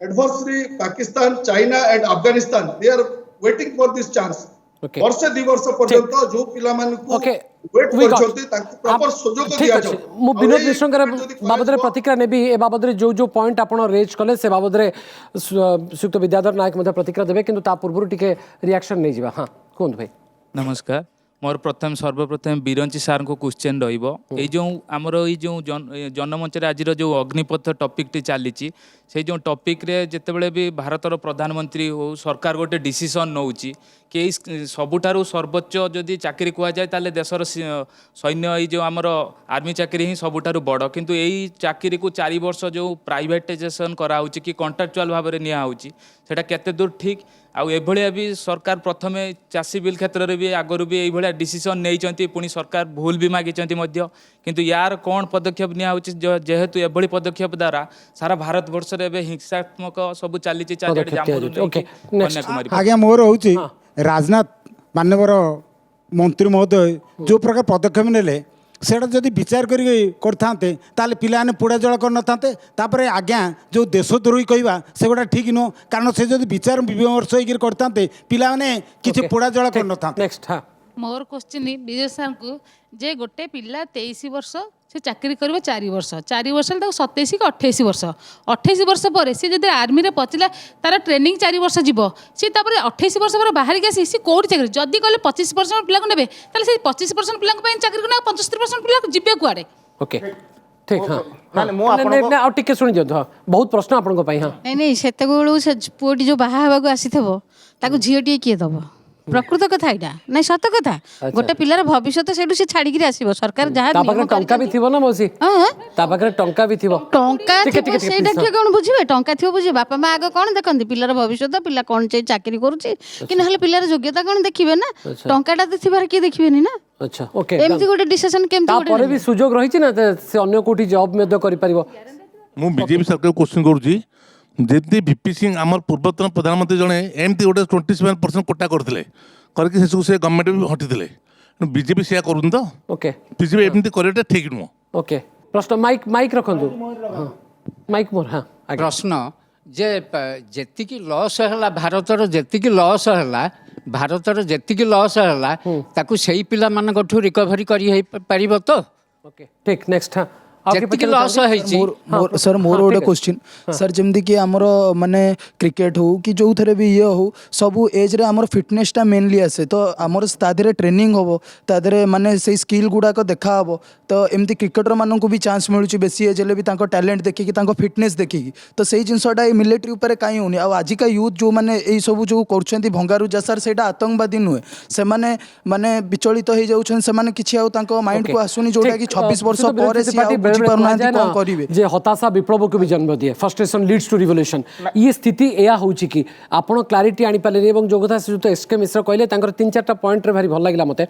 adversary Pakistan China and Afghanistan they are waiting for this chance वर्ष 2 वर्ष पर्यंत जो पिला मान को वेट करछोते ताको प्रॉपर सुजोग दिया जाय मु विनोद मिश्रकर बाबद रे प्रतिक्रिया नेबी ए बाबद रे जो पॉइंट आपण रेज कले से बाबद रे सुक्त विद्याधर नायक मध्ये प्रतिक्रिया देबे किंतु ता पूर्व टिके रिएक्शन नै जिबा हां कोन भाई नमस्कार मोर प्रथम सर्वप्रथम बिरंची सार को क्वेश्चन रहिबो ए जो हमर ए जो जनमंच रे आज जो अग्निपथ टॉपिक टी चली से जो टॉपिक रे जेतेबेले भी भारतर प्रधानमंत्री हो सरकार गोटे डिसीजन नौची कि सबुठारु सर्वोच्च जदि चाकरी कुआ जाए ताले देशर सैन्य ये जो आमर आर्मी चाकरी ही सबुठारु बड़ किंतु यही चाकरी को 4 वर्ष जो प्राइवेटाइजेशन कराउची कि कॉन्ट्रैक्चुअल भाव में निया होची सेटा केते दूर ठीक आउ एभलिया भी सरकार प्रथमे चाषी बिल क्षेत्र में भी आगरू भी यही डिसीजन नहीं पुणी सरकार भूल भी मागिचंती मध्य किंतु यार कौन पदक्षेप निया होची जेहेतु एभली पदक्षेप द्वारा सारा भारत वर्ष रे हिंसात्मक सब चली कन्याकुमारी आज्ञा मोर होची राजनाथ मानवर मंत्री महोदय जो प्रकार पदक्षेप नेले सेटा जदि विचार करते ताले पिलाने पोड़ा जल कर आज्ञा जो देशद्रोही कहवा से गोटा ठीक नुह कारण से जदि विचार विमर्श करते पिलाने किसी पोड़ा जल कर मोर क्वेश्चन विजय सार को जे गोटे पिला 23 वर्ष से चाकरी कर 4 वर्ष 4 वर्ष 27 कि 28 वर्ष 28 वर्ष पर सी जब आर्मी रे पचिला तार ट्रेनिंग 4 वर्ष जीव सी 28 वर्ष पर बाहर के सी कौट चाकरी जदि कहले 25% पिला ने 25% पिला चाकरी ना 75% पिला जीवे कुआडे ओके ठीक हाँ हाँ टिके सुनी दियो हाँ बहुत प्रश्न आपन को हां नहीं नहीं सेते बेलू से पुओटी जो बाहा हेबाकू आसीथबो ताकू झियोटी किए दबो प्रकृत कथा एटा नहीं सत कथा गोटे पिलार भविष्य सेठू से छाड़ी के आसीबो सरकार जहां तापकर टंका भी थिबो ना मौसी तापकर टंका भी थिबो टंका थिबो सेटा के कोन बुझिबे टंका थिबो बुझिबे बापा मां आगे कोन देखंती पिलार भविष्य पिला कोन चे चाकरी करूची कि नहले पिलार योग्यता कोन देखिबे ना टंकाटा तो थिबार के देखिबेनी ना अच्छा ओके एमती गोटे डिसीजन केमती गोटे तापर भी सुयोग रहिछि ना से अन्य कोठी जॉब में करि परिबो मु बीजेपी सरकार क्वेश्चन करूची जेती वीपी सिंह आमर पूर्वतन प्रधानमंत्री जने एमती गोटे 27% कोटा करथिले करके से गवर्नमेंट भी हटिथिले बीजेपी से करूँ तो ओके बीजेपी एमती करैटा ठीक नुह ओके प्रश्न माइक माइक रखंतु हां माइक मोर हां प्रश्न जे जेतिकी लॉस हैला भारतर जेतिकी लॉस हैला भारतर जेतिकी लॉस हैला ताकू सेही पिला मान गठु रिकवरी करी हे परिबो तो ओके ठीक नेक्स्ट हां सर मोर गोटे क्वेश्चन सर जमती कि आमर माने क्रिकेट हो कि जो थे भी ये हो सबू एज रे आमर फिटनेसटा मेनली आसे तो आमर तादे ट्रेनिंग हम तादे माने से स्किल गुड़ाक देखा हम तो एमती क्रिकेटर मानू भी चांस मिलूँ बेसी एज भी टैलेंट देखिकी फिटनेस देखिकी तो से जिनसा मिलिट्री उपर कहीं होनी आजिका यूथ जो मैंने यही सब जो कर भंगारुजा सर से आतंकवादी नुहे से माने विचलित हो जाने कि माइंड को आसुनी जोटा कि 26 वर्ष पर जे हताशा विप्लव को भी जन्म दिए फ्रस्ट्रेशन लीड्स टू रिवोल्यूशन ये स्थिति एया होची कि आपण क्लैरिटी आनी पाले एवं जो कथा से एसके मिश्र कहले 3-4 पॉइंट रे भारी भल लागला मते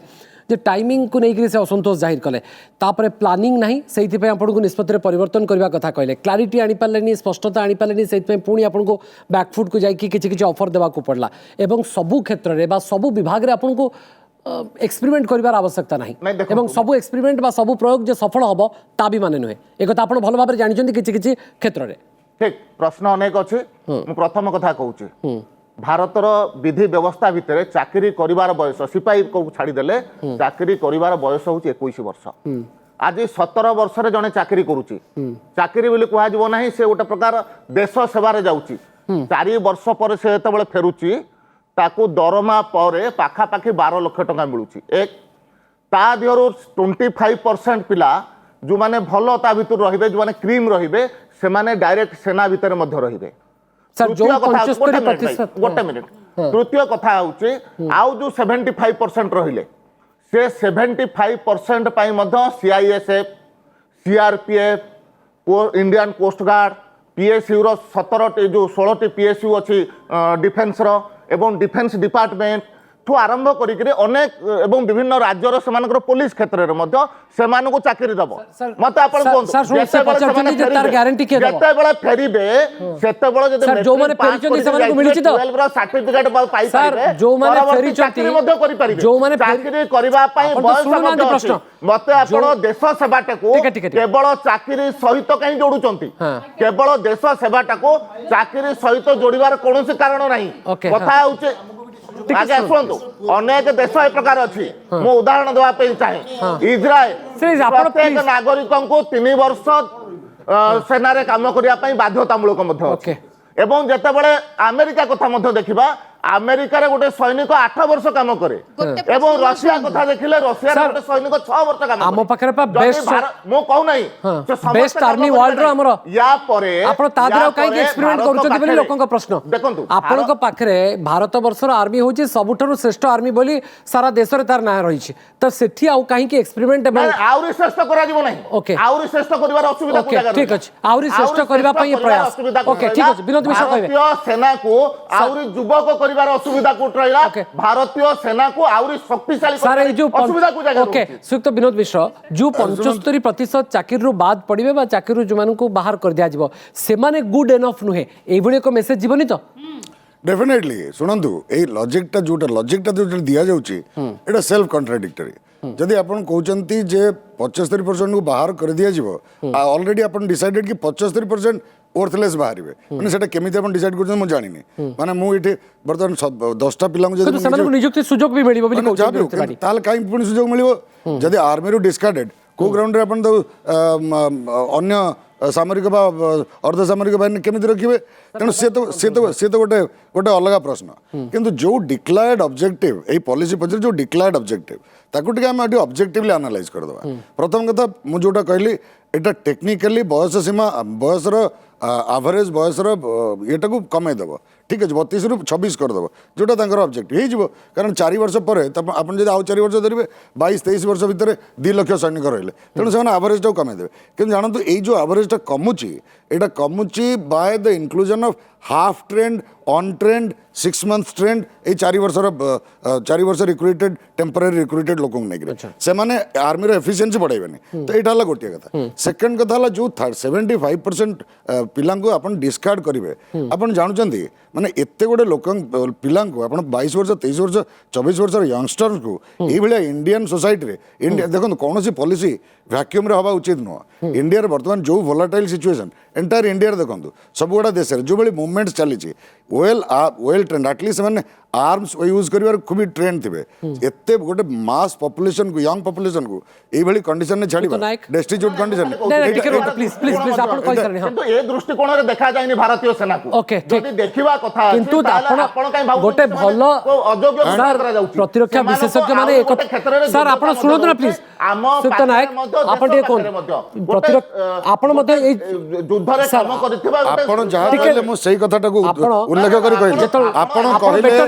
जे टाइमिंग को नहीं से असंतोष जाहिर कले तापर प्लानिंग नहीं सेइथि पे आपण को निष्पत्ति परिवर्तन करबा कथा कहले क्लैरिटी आनी पालेनी स्पष्टता आनी पालेनी सेइथि पे पुणी आपण को बैकफुट को जाई कि किछि ऑफर देबा को पड़ला एवं सबु क्षेत्र रे बा सबु विभाग रे आपण को एक्सपेरिमेंट करिवार आवश्यकता नहीं एवं सब एक्सपेरिमेंट बा सब प्रयोग जे सफल हबो ता भी माने नुहे एक कथा आपण भल भाबरे जानि किछि किछि क्षेत्र रे ठीक प्रश्न अनेक अच्छे मु प्रथम कथा कहूँ भारतर विधि व्यवस्था भितर चाकरी करिवार बयस सिपाही को छाड़ीदेले चाकरी करिवार बयस हूँ 21 वर्ष आज 17 वर्ष जड़े चाकरी करुच्ची चाकरी बोली कह ना से गोटे प्रकार देश सेवार जाऊँगी 4 वर्ष पर से जो फेरुची ताकू दरमा पर पाखापाखि 12 लाख टका मिलूची एक ता दिहरु 25% पिला जो माने भल ता भितर रहिबे जो माने क्रीम रहिबे से माने डायरेक्ट सेना भितर मध्य रहिबे गोटे मिनिट तृतीय कथा होचे आउ जो 75% रहिले से 75% पाई मध्य CISF CRPF Indian coast guard PSU रो 17 जो 16 पीएसयू अच्छी डिफेन्स रो एवं डिफेन्स डिपार्टमेंट ठू आरंभ करिक अनेक एवं विभिन्न राज्यर से पुलिस क्षेत्र में चाकरी दब मत फेरबे मत देश सेवाटा केवल चाकरी सहित कहीं जोड़ुंट केवल देश सेवाटा चाकरी सहित जोड़ार कौन कारण ना कथा हूँ आगे शुणु अनेक देश ए प्रकार अच्छी मु उदाहरण देवाई चाहे इज्राएल प्रत्येक नागरिक को 3 वर्ष सेना काम करने बाध्यतामूलक एवं जितेबाला अमेरिका कथा देखा अमेरिका रे गोटे सैनिक 8 वर्ष काम करे एवं रशिया कथा देखिले रशिया रे गोटे सैनिक 6 वर्ष काम हम पाखरे पा बेस्ट मो कहू नाही बेस्ट आर्मी वर्ल्ड रो हमरो या परे आपण तादर काई एक्सपेरिमेंट करूछथि बोली लोकन का प्रश्न देखंतु आपण को पाखरे भारत वर्ष रो आर्मी होची सबुठरो श्रेष्ठ आर्मी बोली सारा देश रे तार ना रही छी त सेठी आउ काई के एक्सपेरिमेंट आउरी श्रेष्ठ करा जीवो नाही ओके आउरी श्रेष्ठ करिवार असुविधा को जगह ठीक अछि आउरी श्रेष्ठ करबा पई प्रयास ओके ठीक अछि विनोद मिश्र कहबे भारतीय सेना को आउरी युवक करिवार असुविधा को रहिला भारतीय सेना को आउरी शक्तिशाली सर जो असुविधा को जगह ओके सुक्त विनोद मिश्र जो 75% चाकरी रो बाद पड़िबे बा चाकरी जो मान को बाहर कर दिया जिवो से माने गुड एनफ नुहे एई भली को मेसेज जीवनी तो डेफिनेटली शुणु ये लॉजिकटा जो दिया जाउची एटा सेल्फ कॉन्ट्राडिक्टरी जदि आपण कहउचंती जे 75% को बाहर कर दिया जिवो ऑलरेडी आपण डिसाइडेड कि 75% वर्थलेस बाहर मैंने सेटा केमिति आपण डिसाइड करछन मु जानिनी माने मु इथे बर्तन 10टा पिला जदि सेमान को नियुक्ति सुयोग भी मिलिबो बोली कहउछन ताल काई पुनी सुयोग मिलिबो जदि आर्मी रो डिस्कार्डेड को ग्राउंड रे आपण अन्य सामरिक बा अर्ध सामरिक बाहिनी केमिति रखिबे तेणु से तो गोटे अलग प्रश्न किंतु जो डिक्लायर्ड ऑब्जेक्टिव ए पॉलिसी पछरे जो डिक्लायर्ड ऑब्जेक्टिव ताकू टिके हम एटी ऑब्जेक्टिवली एनालाइज कर दवा प्रथम कथा मु जोटा कहली एटा टेक्निकली बयस सीमा बयसर एवरेज बयसर एटा को कमे देव ठीक अच्छे 32 रु 26 करदेव जोटा तांकर ऑब्जेक्टिव हो कारण 4 वर्ष पर आपन जदि आउ 4 वर्ष धरबे 22-23 वर्ष भितर 2 लाख सैनिक रहिले तेणु से एवरेज कमे देवे कि जानतु ये जो एवरेज कमुची एटा कमुची by the inclusion of half trained untrained 6 months trained ये 4 वर्ष रिक्रुटेड टेम्पररी रिक्रुटेड लोक से माने आर्मी रो एफिशिएंसी बढ़ाइबेनी तो यहाँ गोटे कथा सेकंड कथा जो 75% पिला आपन डिस्कार्ड करेंगे आपन जानुचंती माने एते गोटे लोक पिला 22 वर्ष 23 वर्ष 24 वर्ष यंगस्टर्स को ये इंडियन सोसाइटी रे इंडिया देखो कौन सी पॉलिसी वैक्यूम रे हवा उचित नुह इंडिया बर्तमान जो वोलाटाइल सिचुएशन एंटायर इंडिया देखो सब गुड़ा देश जो भाई मूवमेंट्स चली वेल ट्रेंड एटलिस्ट मैंने आर्म्स यूज कर खूब ट्रेंड थे एते गोटे मास पॉपुलेशन को यंग पॉपुलेशन को ये कंडीशन में छाड़ी डेस्टिट्यूट कंडीशन किंतु ए दृष्टिकोण रे देखा जायनी भारतीय सेना को ओके जदि देखिबा कथा किंतु आपण काई भाबु गोटे भलो अयोग्य करा जाउची प्रतिरक्षा विशेषज्ञ माने एक सर आपण सुनନ୍ତୁ ना प्लीज सुक्त नायक आपण टे कोन प्रतिरक्षा आपण मध्ये ए युद्ध रे काम करथिबा आपण जहा कहले मु सेही कथाटा को उल्लेख करी कहले आपण कहले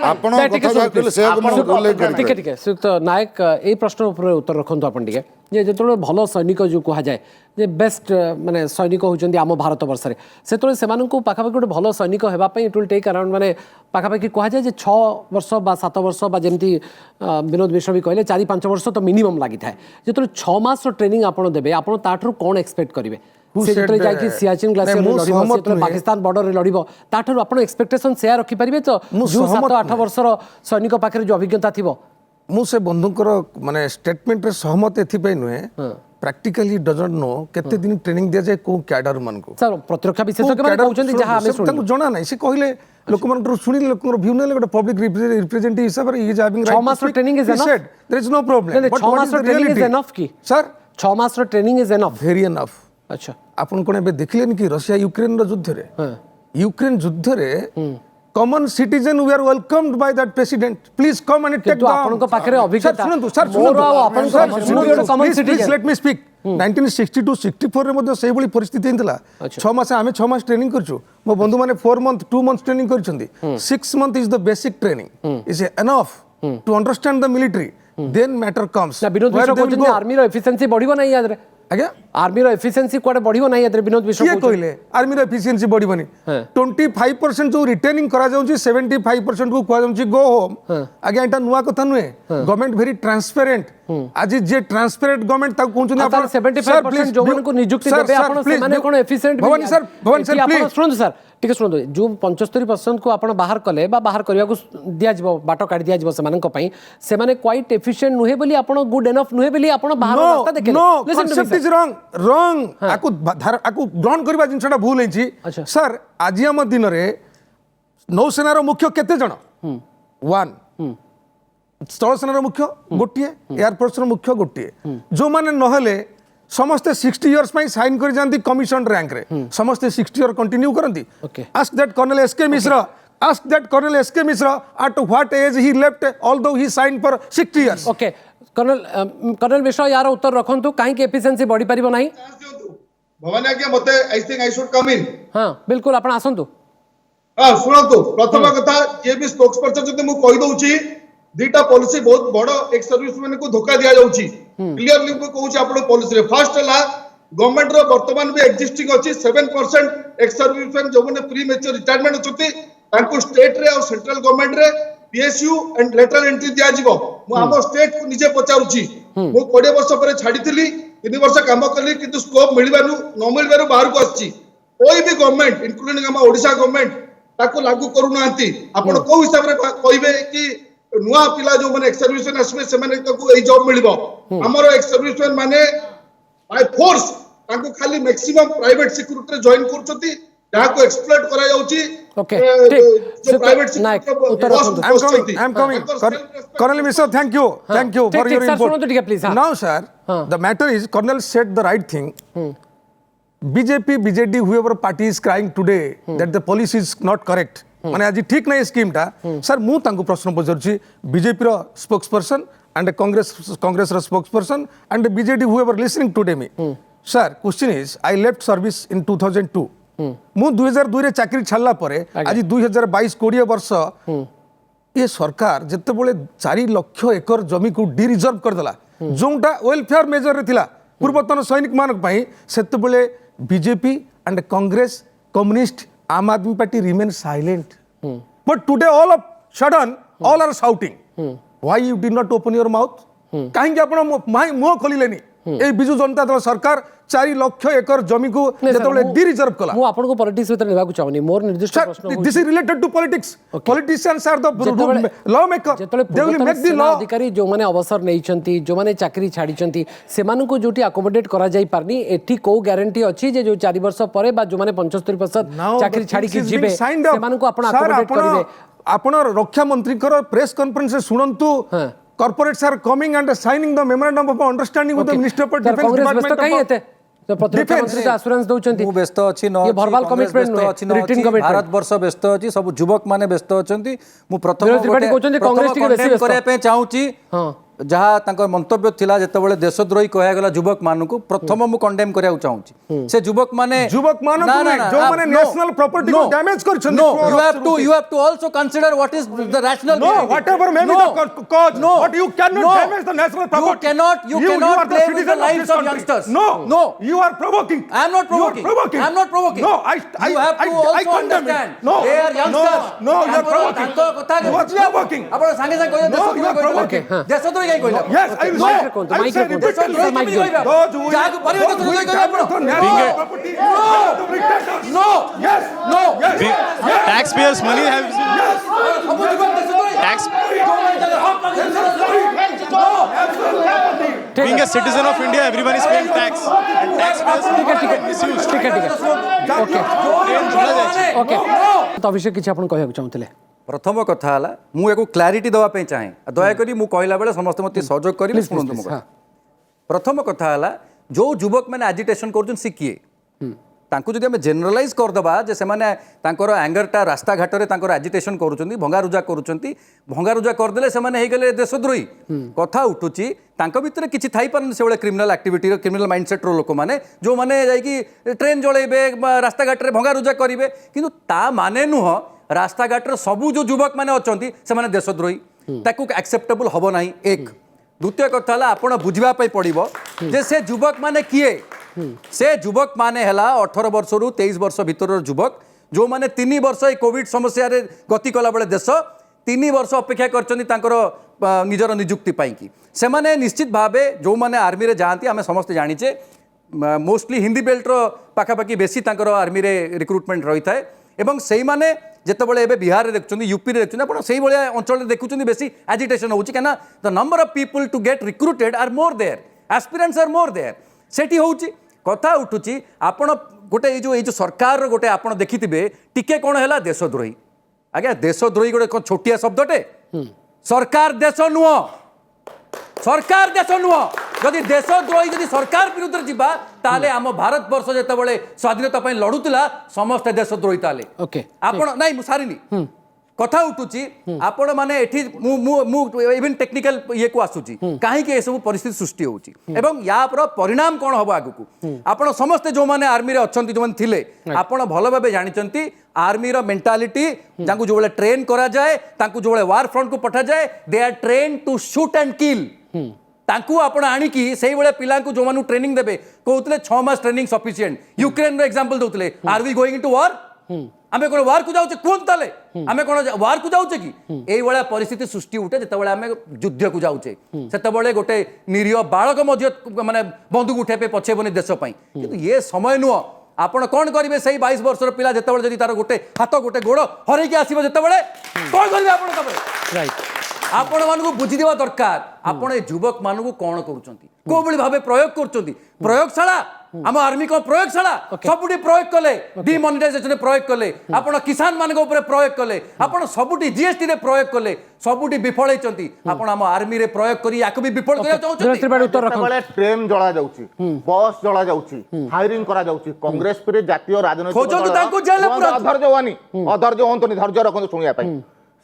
आपण कथा कहले से उल्लेख करी ठीक है सुक्त नायक ए प्रश्न ऊपर उत्तर रखନ୍ତୁ आपण टिके जे जेतले भलो सैनिक जो कहा जाए जे बेस्ट माने सैनिक होचंदी आम भारत वर्ष रे सेतले सेमान को पाखापाखि गोटे भलो सैनिक हेबा पई इट विल टेक अराउंड माने पाखापाखि कहा जाए जे 6 वर्ष बा 7 वर्ष बा जेमती विनोद मिश्र भी कहले 4-5 वर्ष तो मिनिमम लागि थाए जेतले 6 मास ट्रेनिंग आपण देबे आपण ताठरू कोन एक्सपेक्ट करिवे से जेतले जाई सियाचिन ग्लासियर रे लड़िबो से पाकिस्तान बॉर्डर रे लड़िबो ताठर आपण एक्सपेक्टेशन शेयर रखि परिबे तो जो 7-8 वर्षर सैनिक पाखरे जो अभिज्ञता थिबो मु से बंधुकर माने स्टेटमेंट रे सहमत एथि पई नुहे प्रैक्टिकली डजंट नो केते दिन ट्रेनिंग दिया जाय को कैडर मन को सर प्रतिरक्षा विशेषज्ञ माने कहउछन जहा हमें सुन ताको जणा नै से कहले लोक मन सुनी लोक व्यू नै गोटे पब्लिक रिप्रेजेंटेटिव हिसाब रे इज हैविंग राइट 6 मास training is enough there is no problem but 6 मास ट्रेनिंग इज एनफ की सर 6 मास training is enough very enough अच्छा आपण कोन बे देखलेन कि रशिया यूक्रेन रो युद्ध रे यूक्रेन युद्ध रे common citizen we are welcomed by that president please come and take down आपन को पाखरे अभिज्ञता सुनंतु सर मोर आपन को common citizen let me speak 1962 64 रे मध्ये सेही बली परिस्थिति हिंतला 6 मास आमे 6 मास ट्रेनिंग करछु मो बंधु माने 4 मंथ 2 मंथ ट्रेनिंग करछंदी 6 month is the basic training is enough to understand the military then matter comes Vinod Mishra कहउछन आर्मी रो एफिशिएंसी बढ़िबो नै याद रे आज्ञा आर्मी रो एफिशिएंसी कोडे बढ़िबो नै याद रे विनोद मिश्र कहउछन कहले आर्मी रो एफिशिएंसी बढ़िबोनी 25% जो रिटेनिंग करा जाउची 75% को कुआ जाउची गो होम आज्ञा एटा नुवा कथा नुए गवर्नमेंट वेरी ट्रांसपेरेंट आज जे ट्रांसपेरेंट गवर्नमेंट ता कहउछन आपण 75% जो मन को नियुक्ति देबे आपण से माने कोन एफिशिएंट भवानी सर प्लीज सुन सर ठीक सुन जो 75% को आपण बाहर कले बा बाहर करिया को दिया जिवो बाटो काढ दिया जिवो सेमान को पई से माने क्वाइट एफिशिएंट नुहे बोली आपण गुड एनफ नुहे बोली आपण बाहर रास्ता देखे नो कांसेप्ट इज रॉन्ग आकु ग्रहण करबा जिनसटा भूल हैची सर आज हम दिन रे नौसेना रो मुख्य केते जण 1 स्थल सेना रो मुख्य गोटिए एयरफोर्स रो मुख्य गोटिए जो माने नहले समस्ते 60 इयर्स में साइन कर जानती कमिशन रैंक रे समस्ते 60 इयर कंटिन्यू करंती ask that colonel SK Mishra ask that colonel SK Mishra at what age he left although he sign for 60 years okay colonel Mishra यार उत्तर रखंतु काहे के एफिशिएंसी बढ़ी परिबो नाही भवानी आज्ञा मते I think I should come इन हां बिल्कुल आपण आसंतु हां सुनंतु प्रथम कथा जे भी स्पोक्स पर्सन जते मु कहि दउची दीटा पॉलिसी बहुत बड़ एक सर्विसमैन को धोखा दिया जाउची क्लियरली को कहूची आपण पॉलिसी रे फर्स्ट ला गवर्नमेंट रो वर्तमान भी एग्जिस्टिंग अछि 7% एक सर्विसमैन जो माने प्री मैच्योर रिटायरमेंट अछती तांको स्टेट रे और सेंट्रल गवर्नमेंट रे पीएसयू एंड लेटरल एंट्री दिया जिवो मु हम स्टेट को निजे पचारुची मु 20 वर्ष परे छाडीतिली 3 वर्ष काम करली किंतु स्कोप मिलबानु न मिलबानु बाहर को आछि कोई भी गवर्नमेंट इंक्लूडिंग हम ओडिशा गवर्नमेंट ताको लागू करू नांती आपण को हिसाब रे कहिबे कि नुआ पिला जो माने एक्स सर्विसमैन आसबे से माने ताको एई जॉब मिलिबो हमर एक्स सर्विसमैन माने बाय फोर्स ताको खाली मैक्सिमम प्राइवेट सिक्योरिटी रे जॉइन करछती जहा को एक्सप्लॉइट करा जाउची ओके जो private security I am coming colonel Mishra thank you for your input now sir the matter is colonel said the right thing BJP BJD whoever party is crying today that the policy is not correct माने आज ठीक नहीं scheme टा sir मु तांको प्रश्न पचारुची BJP रो स्पोक्स पर्सन एंड कांग्रेस रो spokesperson and BJD whoever listening today me sir question is I left service in 2002 मु 2002 रे चाकरी छाड़ला परे आज 2022 20 वर्ष ये सरकार जते बोले 4 लाख एकर जमी को डी रिजर्व कर देला जोंटा वेलफेयर मेजर रे थिला पूर्वतन सैनिक मानक पई सेते बोले BJP and Congress communist Aam Aadmi party remain silent but today all of sudden all are shouting why you did not open your mouth कहीं आपण मुंह खोलिलेनी ए बिजु जनता दल सरकार 4 लाख एकर जमी को जेतबेले डी रिजर्व कला मु आपन को पॉलिटिक्स भीतर नेबा को चाहनी मोर निर्दिष्ट प्रश्न this is related to politics politicians are the law maker they will make the law अधिकारी जो माने अवसर नै छंती जो माने चाकरी छाडी छंती से मानु को जोटी अकोमोडेट करा जाई पारनी एठी को ग्यारंटी अछि जे जो 4 वर्ष परे बा जो माने 75% चाकरी छाडी के जिबे से मानु को आपण अकोमोडेट करिवे आपण रक्षा मंत्री कर प्रेस कॉन्फ्रेंस से सुनंतु corporates are coming and signing the memorandum of understanding with the minister for defense department तो प्रतिरक्षा मंत्री से एश्योरेंस दउचंती मु व्यस्त अछि न ये verbal commitment no written commitment Bharat वर्ष व्यस्त अछि सब युवक माने व्यस्त अछंती मु प्रथम कांग्रेस टिके बेसी व्यस्त करे पे चाहूची हां जहाँ तांकर मंतव्य थिला जेतेबेले देशद्रोही कहया गला युवक मानकु प्रथम मु कंडेम करिया चाहूची से युवक माने जो माने नेशनल प्रॉपर्टी को डैमेज करछन no you have to also consider what is the rational no whatever may be the cause but you can not damage the national property you cannot play with the lives of youngsters no you are provoking I am not provoking no you have to also understand they are youngsters no you are provoking तांको कथा you are provoking आपण संगे संगे no you are provoking देशद्रोही କାଇଁ କହିଲା Yes, I will Mic say. ରେ କୁହନ୍ତୁ, I will mic say ରେ କୁହନ୍ତୁ। repeatedly. Sir, mic ଦିଅନ୍ତୁ। Those who ଯାହାକୁ ପରିବେଶ those who ସୁରକ୍ଷା କରିବା establish ଆପଣ। the national property of the dictators. No. Yes. No. Yes. Yes. Taxpayers' money has Yes. ସବୁ ଯୁବକ ଦେଶଦ୍ରୋହୀ। tax. ठीक Being है a citizen of India, everyone is paying tax, and taxpayers misused. ठीक है ओके जोड़ा जाए ओके तो अभिषेक किसी आपन कहବାକୁ चाहुଥିଲେ प्रथम कथा है मुझे क्लारिटी देवा चाहे दयाकोरी मु कहला बेले समस्त मत सहयोग करेंगे शुणु मो कथा प्रथम कथा है जो युवक मैंने एजिटेशन कर सी किए तांकु जदि आम जेनरालाइज करदबा जे सेमाने तांकर एंगरटा रास्ता घाट रे तांकर एजिटेशन करूछंती भंगारुजा करूछंती भंगारुजा करदेले सेमाने हे गेले देशद्रोही कथा उठुची तांक भितर किछि थाई पारन से क्रिमिनल एक्टिविटी क्रिमिनल माइंडसेट रो लोक माने जो माने जाईकी ट्रेन जळेबे रास्ता घाट रे भंगारुजा करिवे किंतु ता माने नुह रास्ता घाट रे सबु जो युवक माने अछंती सेमाने देशद्रोही ताकू एक्सेप्टेबल हबो नाही एक द्वितीय कथा है आपण बुझा पड़ो जे से युवक माने किए से युवक माने हला 18 वर्ष रु 23 वर्ष भितर युवक जो माने 3 वर्ष कोविड समस्या रे गति कला बेले देश 3 वर्ष अपेक्षा कर निजर निजुक्ति पाई से माने निश्चित भावे जो माने आर्मी रे जाती आम समस्त जानीचे मोस्टली हिंदी बेल्ट रो पाखापाखि बेसी आर्मी रे रिक्रुटमेंट रही थाए एवं से माने जितेबाला एवं बिहार में देखुं यूपी में देखुं आप से अंचल देखुं बेसी एजिटेशन होची कहीं the number of people to get recruited are more there aspirants are more there सेठी होची कथा उठुची आपण गोटे जो सरकार गोटे आप देखिथिबे टिके कौन है देशद्रोही आज्ञा देशद्रोही गोटे छोटिया शब्दटे सरकार देश नुह सरकार देश नुह जदि देशद्रोही जदि सरकार विरुद्ध जीवा ताले आम भारत वर्ष जेतेबेले स्वाधीनता पई लड़ुतिला समस्त देशद्रोही ताले ओके आपण नाही मु सारिनी कथा उठुची आपण माने एठी मु इवन टेक्निकल ये को आसुची काहे के ए सब परिस्थिति सृष्टि होची एवं या पर परिणाम कोन हबो आगु को आपण समस्त जो माने आर्मी रे अछंती जो माने थिले आपण भलो भाबे जानिचंती आर्मी रो मेंटालिटी जांकु जो बेले ट्रेन करा जाए तांकु जो बेले वार फ्रंट को पठा जाए they are train to shoot and kill तांकु आपण आनिकी सेही बेले पिला को जो मानु ट्रेनिंग देबे कहउतले 6 मास ट्रेनिंग सफिशिएंट यूक्रेन रो एग्जांपल दउतले are we going into war आमे कोन वार को जाउचे कोन ताले आमे कोन वार को जाउचे कि एई वाला परिस्थिति सृष्टि उठे जते बेले आमे युद्ध को जाउचे सेते बेले गोटे निरीह बालक मध्य माने बंदूक उठे पे पछे बनी देश पई किंतु ये समय नुह आपण कोन करिवे सही 22 वर्षर पिला जते बेले जदी तार गोटे हाथ गोटे गोड़ हरै के आसीबो जते बेले कोन करिवे आपण तबे राइट आपण मानकु बुझी देवा दरकार आपण ए युवक मानकु कोन करूचंती को बळी भाबे प्रयोग करचंती प्रयोगशाला आम आर्मी को प्रयोगशाला सबुठी प्रयोग कले डिमोनेटाइजेशन प्रयोग कले आपण किसान मान ऊपर प्रयोग कले आपण सबुठी जीएसटी रे प्रयोग कले सबुठी विफल होइचंती आपण आम आर्मी रे प्रयोग करी याक भी विफल करिया चाहउछंती ट्रेन जळा जाउची बस जळा जाउची हायरिंग करा जाउची कांग्रेस पर जातीय राजनीतिक खोजंतु तांको जेल पुरा अधर्य होंतनी धैर्य रखंतु सुनिया पई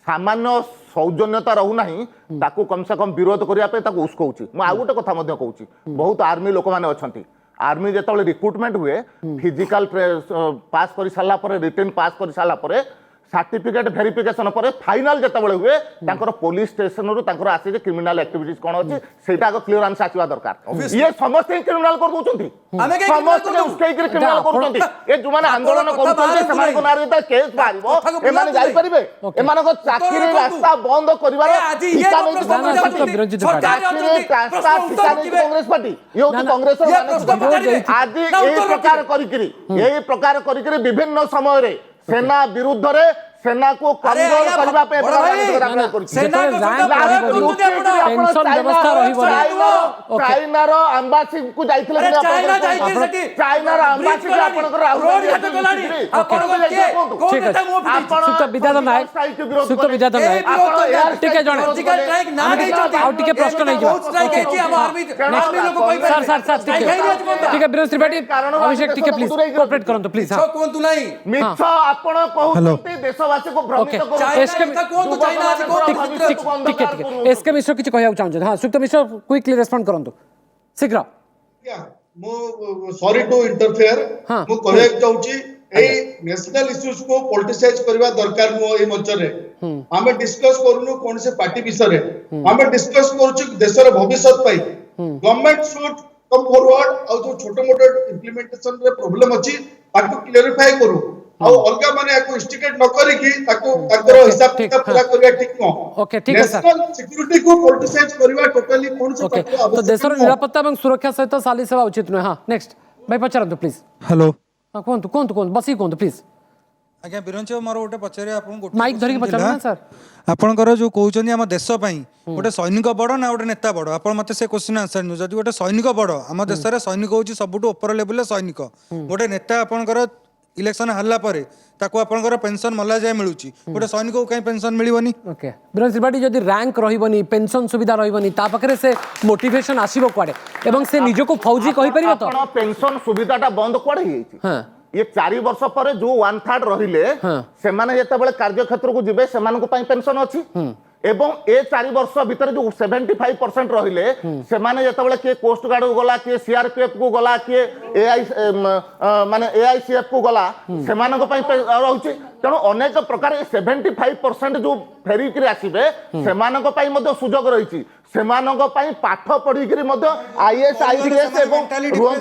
सामान्य सौजन्यता रहू नाही ताकू कम से कम विरोध करिया पे ताकू उस्कौची मु आ गोटे कथा मध्ये कहूची बहुत आर्मी लोक माने अछंती आर्मी जेतबले रिक्रुटमेंट हुए फिजिकल पास कर सारा पर रिटर्न पास कर सारा पर सर्टिफिकेट वेरिफिकेशन पर फाइनल जेतबले हुए तांकर पुलिस स्टेशन रु तांकर आसी जे क्रिमिनल एक्टिविटीज कोन अछि सेटा को क्लियरेंस आसीबा दरकार ये समस्त क्रिमिनल कर दोचंती समस्त उसके क्रिमिनल करचंती ए जो माने आंदोलन करचंती समान को नारे त केस बारिबो ए माने जाई परिबे ए माने को चाकरी रास्ता बंद करिवार इच्छा नहीं कांग्रेस पार्टी यो तो कांग्रेस आज ए प्रकार करिकरी विभिन्न समय रे सेना विरुद्ध रे सेना को कमजोर करबा पे चाइना रो एम्बासी को जाइथिले चाइना रो एम्बासी को आपनकर सुक्त विद्याधर नायक सुक्त विद्याधर नायक ठीक है जणे आउ टिके प्रश्न नहीं सर सर सर ठीक है वीरेंद्र त्रिपाठी अभिषेक टिके प्लीज कोऑपरेट करंतु प्लीज हां कोंतु नहीं मिछ आपण कहउते देशवासी को भ्रमित एसके मिश्र किछ कहया चाहू हां सुक्त मिश्र क्विकली रेस्पोंड करंतु शीघ्र मो सॉरी टू इंटरफेयर मो कहया चाहूची ए नेशनल इश्यूज को पॉलिटिसाइज करबा दरकार नो ए मंच रे हमें डिस्कस करूनु कोन से पार्टी विषय रे हमें डिस्कस करूछु देशर भविष्य पई गवर्नमेंट शुड कम फॉरवर्ड और जो छोटे मोटे इंप्लीमेंटेशन रे प्रॉब्लम अछि ताकू क्लेरिफाई करू ଆଉ ଅଲଗା ମାନେ ୟାକୁ ଇନଷ୍ଟିଗେଟ୍ ନ କରିକି ତାକୁ ତାଙ୍କର ହିସାବ କିତାବ ପୁରା କରିବା ଠିକ ନୁହଁ। ଓକେ ଠିକ ଅଛି ନ୍ୟାସନାଲ ସିକ୍ୟୁରିଟି କୁ ପොଲିଟିସାଇଜ କରିବା ଟୋଟାଲି କୌଣସି ओके ପ୍ରକାର तो ଆବଶ୍ୟକ देशर ନୁହଁ। निरापत्ता और सुरक्षा सहित सालिस हेबा उचित नुहे हाँ नेक्स्ट भाई पचारंतु प्लीज हेलो हाँ कहतु कहतु कहतु बसी कहतु प्लीज आज्ञा बिरंच मोर गोटे पचारे आपन गोटे माइक धरिक पचारना सर आपणकर जो कहउछनी हम देश पई गोटे सैनिक बड़ ना गोटे नेता बड़ आपण मते से क्वेश्चन आंसर नु जदि गोटे सैनिक बड़ हम देश रे सैनिक होची सबुटो ऊपर लेवल सैनिक गोटे नेता आपणकर इलेक्शन हल्ला परे ताको आपणकर पेंशन मला जाय मिलुची गोटे सैनिक को काई पेंशन मिलिवनी ओके बिरंच त्रिपाठी जदि रैंक रहिबनी पेंशन सुविधा रहिबनी ता पकरे से मोटिवेशन आसीबो क्वाडे एवं से निजो को फौजी कहि परिबो तो आपण पेंशन सुविधाटा बंद कुआडे ହେଇଛି हां ये 4 वर्ष पर जो 1/3 रहिले से माने जेतेबेले कार्य क्षेत्र को जिबे सेमान को पई पेंशन अछि एवं ए 4 वर्ष भीतर जो 75% रहिले से माने जेतेबेले के कोस्ट गार्ड को गला के सीआरपीएफ को गला के एआई माने एआईसीएफ को गला सेमान को पई रहउछि तेणु अनेक प्रकार 75% जो फेरी के आसीबे सेमान को पई मध्य सुजोग रहिछि सेमान को पई पाठ पढी करी मध्य आईएएस आईपीएस एवं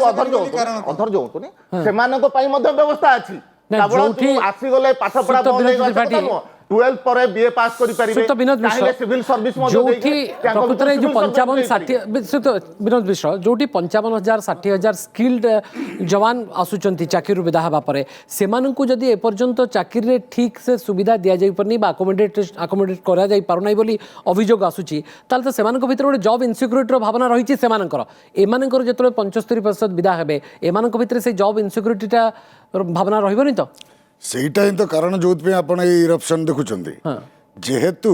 अधर जो तो सेमान को पई मध्य व्यवस्था अछि जोठी आसी गले पाठ पढा बंद हो गला 12 पर बीए पास करि परिबे सुत विनोद मिश्र सिविल सर्विस मध्य जोठी प्रकृतरे जो 55-60 सुत विनोद मिश्र जोठी 55,000-60,000 स्किल्ड जवान आसुचंती चाकरी विदा हबा परे सेमानकु जदी ए पर्यंत चाकरी रे ठीक से सुविधा दिया जाई परनी बा अकोमोडेट करा जाई पारु नै बोली अभियोग आसुची ताल तो सेमानक भितर गोटे जॉब इनसिक्यूरिटी रो भावना रहिची सेमानकर एमानकर जतले 75% विदा हेबे एमानक भितर से जॉब इनसिक्यूरिटीटा भावना रहिबनी तो ସେଇଟା ହିଁ ତ କାରଣ ଯୋଉଥିପାଇଁ ଆପଣ ଏଇ ଇରପ୍ସନ୍ ଦେଖୁଛନ୍ତି ଯେହେତୁ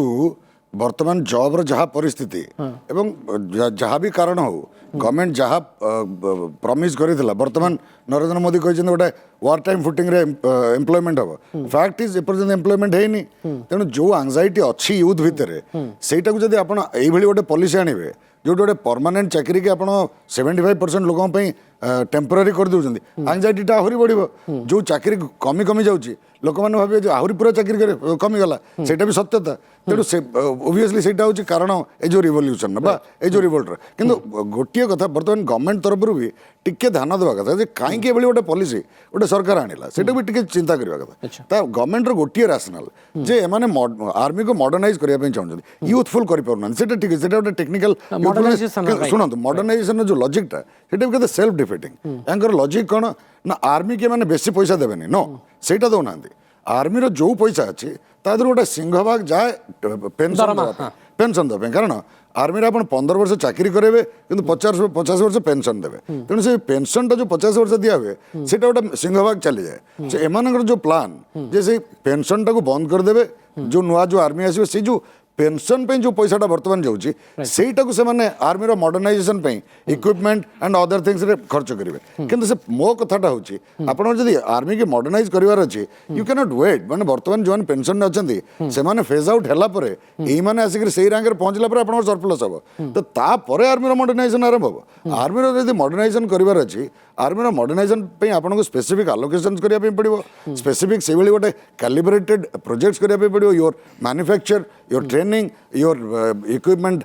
ବର୍ତ୍ତମାନ ଜବ୍ର ଯାହା ପରିସ୍ଥିତି ଏବଂ ଯାହା ବି କାରଣ ହଉ ଗଭର୍ଣ୍ଣମେଣ୍ଟ ଯାହା ପ୍ରମିସ୍ କରିଥିଲା ବର୍ତ୍ତମାନ ନରେନ୍ଦ୍ର ମୋଦି କହିଛନ୍ତି ଗୋଟେ ୱାର୍ ଟାଇମ୍ ଫୁଟିଂରେ ଏମ୍ପ୍ଲୟମେଣ୍ଟ ହେବ ଫ୍ୟାକ୍ଟ ଇଜ୍ ଏପର୍ଯ୍ୟନ୍ତ ଏମ୍ପ୍ଲୟମେଣ୍ଟ ହେଇନି ତେଣୁ ଯେଉଁ ଆଂଜାଇଟି ଅଛି ୟୁଥ୍ ଭିତରେ ସେଇଟାକୁ ଯଦି ଆପଣ ଏଇଭଳି ଗୋଟେ ପଲିସି ଆଣିବେ ଯୋଉଠି ଗୋଟେ ପରମାନେଣ୍ଟ ଚାକିରି କି ଆପଣ 75% ଲୋକଙ୍କ ପାଇଁ टेम्पररी कर दौरान आंजाइटीटा आहरी बढ़ जो चाकरी कमी कमी जाऊँगी लोक मैंने भावे आहरी पूरा चाकरी कमीगला से सत्यता तेणु से ओबियसली से हूँ कारण ए जो रिवोल्यूशन बा ए जो रिवोल्टर किंतु गोटे कथा बर्तमान गवर्नमेंट तरफ भी टिके ध्यान देवा कथा कहीं गोटे पॉलिसी गोटे सरकार आनिला सेटा भी टिके चिंता करवा कथा गवर्नमेंट गोटे रैशनल जे एमाने आर्मी को मॉडर्नाइज करने चाहते यूथफुल कर ठीक है गोटे टेक्निकल शुणु मॉडर्नाइजेशन जो लॉजिकटा से सेल्फ डिफिटिंग यांकर लॉजिक कौन ना आर्मी के माने बेसी पैसा देवेनि नो सेटा दौना आर्मी रो जो पैसा अच्छी तादर गोटे सिंहभाग जाए पेंशन देवे कारण आर्मी आप 15 वर्ष चाकरी करेंगे कि 50 वर्ष पेंशन देवे तेणु से पेंशनटा जो 50 वर्ष दिया हुए से गोटे सिंहभाग चली जाए से एम जो प्लान जे से पेंशनटा को बंद करदे जो नुआ जो आर्मी आसो से जो पेंशन पे जो पैसाटा बर्तमान जाऊँगी सेटा को से आर्मी रो मॉडर्नाइजेशन पे इक्विपमेंट एंड अदर थिंग्स रे खर्च करेंगे किंतु से मो कथाटा होची आपण जदी आर्मी के मॉडर्नाइज करिवार अछि यू कैन नॉट वेट माने बर्तमान जोन पेंशन ने अछंती से माने फेज आउट हला परे एई माने आसी के सेई रैंक रे पहुंचला परे आपण सरप्लस हो तो ता परे आर्मी रो मॉडर्नाइजेशन आरंभ हो आर्मी रो जदी मॉडर्नाइजेशन करिवार अछि आर्मी रो मॉडर्नाइजेशन पे आपण को स्पेसिफिक अलोकेशंस करिया पे पड़िबो स्पेसिफिक से बेली गोटे कैलिब्रेटेड प्रोजेक्ट्स करिया पे पड़िबो your manufacture your training your equipment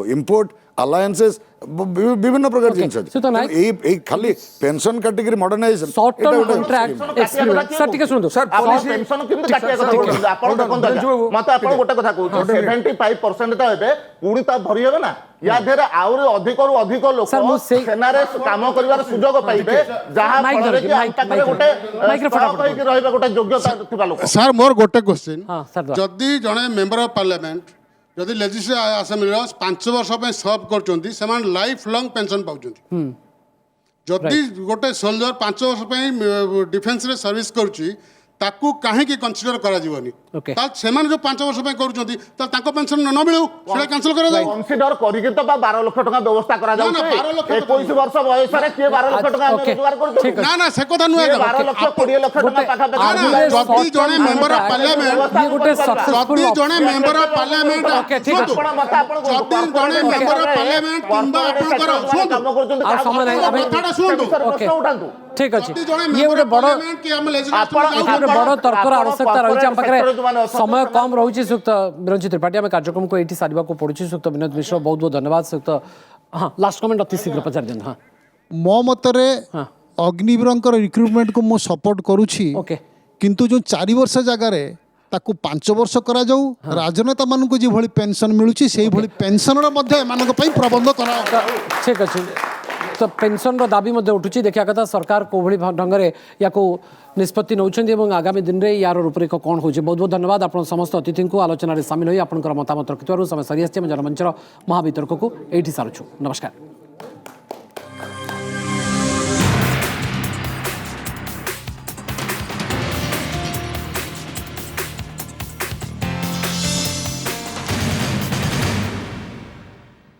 import alliances विभिन्न प्रकार जिनस खाली pension category modernisation short term contract experience sir ठीक है सुन दो सर पेंशन किंतु काटिया कथा आपण देखन मते आपण गोटे कथा कहू 75% तो हेबे पुणी ता भरी हेबे ना या धेर आउर अधिक रु अधिक लोक सेनारे काम करिवार सुजोग पाइबे जहां फଳରେ कि आंताकरे गोटे माइक्रोफोन कहि रहबे गोटे योग्यता थिबा लोक सर मोर गोटे क्वेश्चन जदी जने मेंबर ऑफ पार्लियामेंट जदि लेजिस्लेटिव असेंबली 5 वर्ष सर्व कर लाइफ लंग पेंशन पाँच जदि गोटे सोल्जर 5 वर्ष डिफेन्स रे सर्विस करुच्ची ताकू कहीं कंसीडर करा जीवनी से जो 5 वर्ष कर पेंशन न मिलू से कैंसिल कर कंसीडर करके तो 12 लाख टका व्यवस्था करा जाउ 21 वर्ष बयस रे के 12 लाख टका रोजगार कर ना ना से कथा नुए 12 लाख 20 लाख टका पाखा जदी जने मेंबर ऑफ पार्लियामेंट जदी जने मेंबर ऑफ पार्लियामेंट ठीक है जदी जने मेंबर ऑफ पार्लियामेंट किंबा आपण कर काम करचों आ समय नहीं कथाटा सुनतु प्रश्न उठांतु ठीक अछि ये गोटे बड़ बड़ तर्कर आवश्यकता रही हम पाखे समय कम रही सुक्त बिरंची त्रिपाठी आम कार्यक्रम को ये सारे को पड़ू सुक्त विनोद मिश्र बहुत बहुत धन्यवाद सुक्त हाँ लास्ट कमेंट अति शीघ्र पचार दिन हाँ मो मतरे अग्निवीरंकर रिक्रुटमेंट को मु सपोर्ट करूछि किंतु जो 4 वर्ष जगार ताकू 5 वर्ष करा जाऊ राजनेता मानक जो भली पेंशन मिलुछि सेही भली पेंशन रो मध्ये मानक पई प्रबंध करा। ठीक अच्छे तो पेंशन रो दाबी मध्ये उठुछि देखिया कथा सरकार कोभली ढंग रे या को निष्पत्ति नौछन्ती एवं आगामी दिन रे यार रूपरेख कोन होछि। बहुत बहुत धन्यवाद आपण समस्त अतिथि को आलोचना रे शामिल होई आपनकर मतामत रखितवारु समय सरी आछि। जनमंचर महावितर्क को एठी सारुछु। नमस्कार।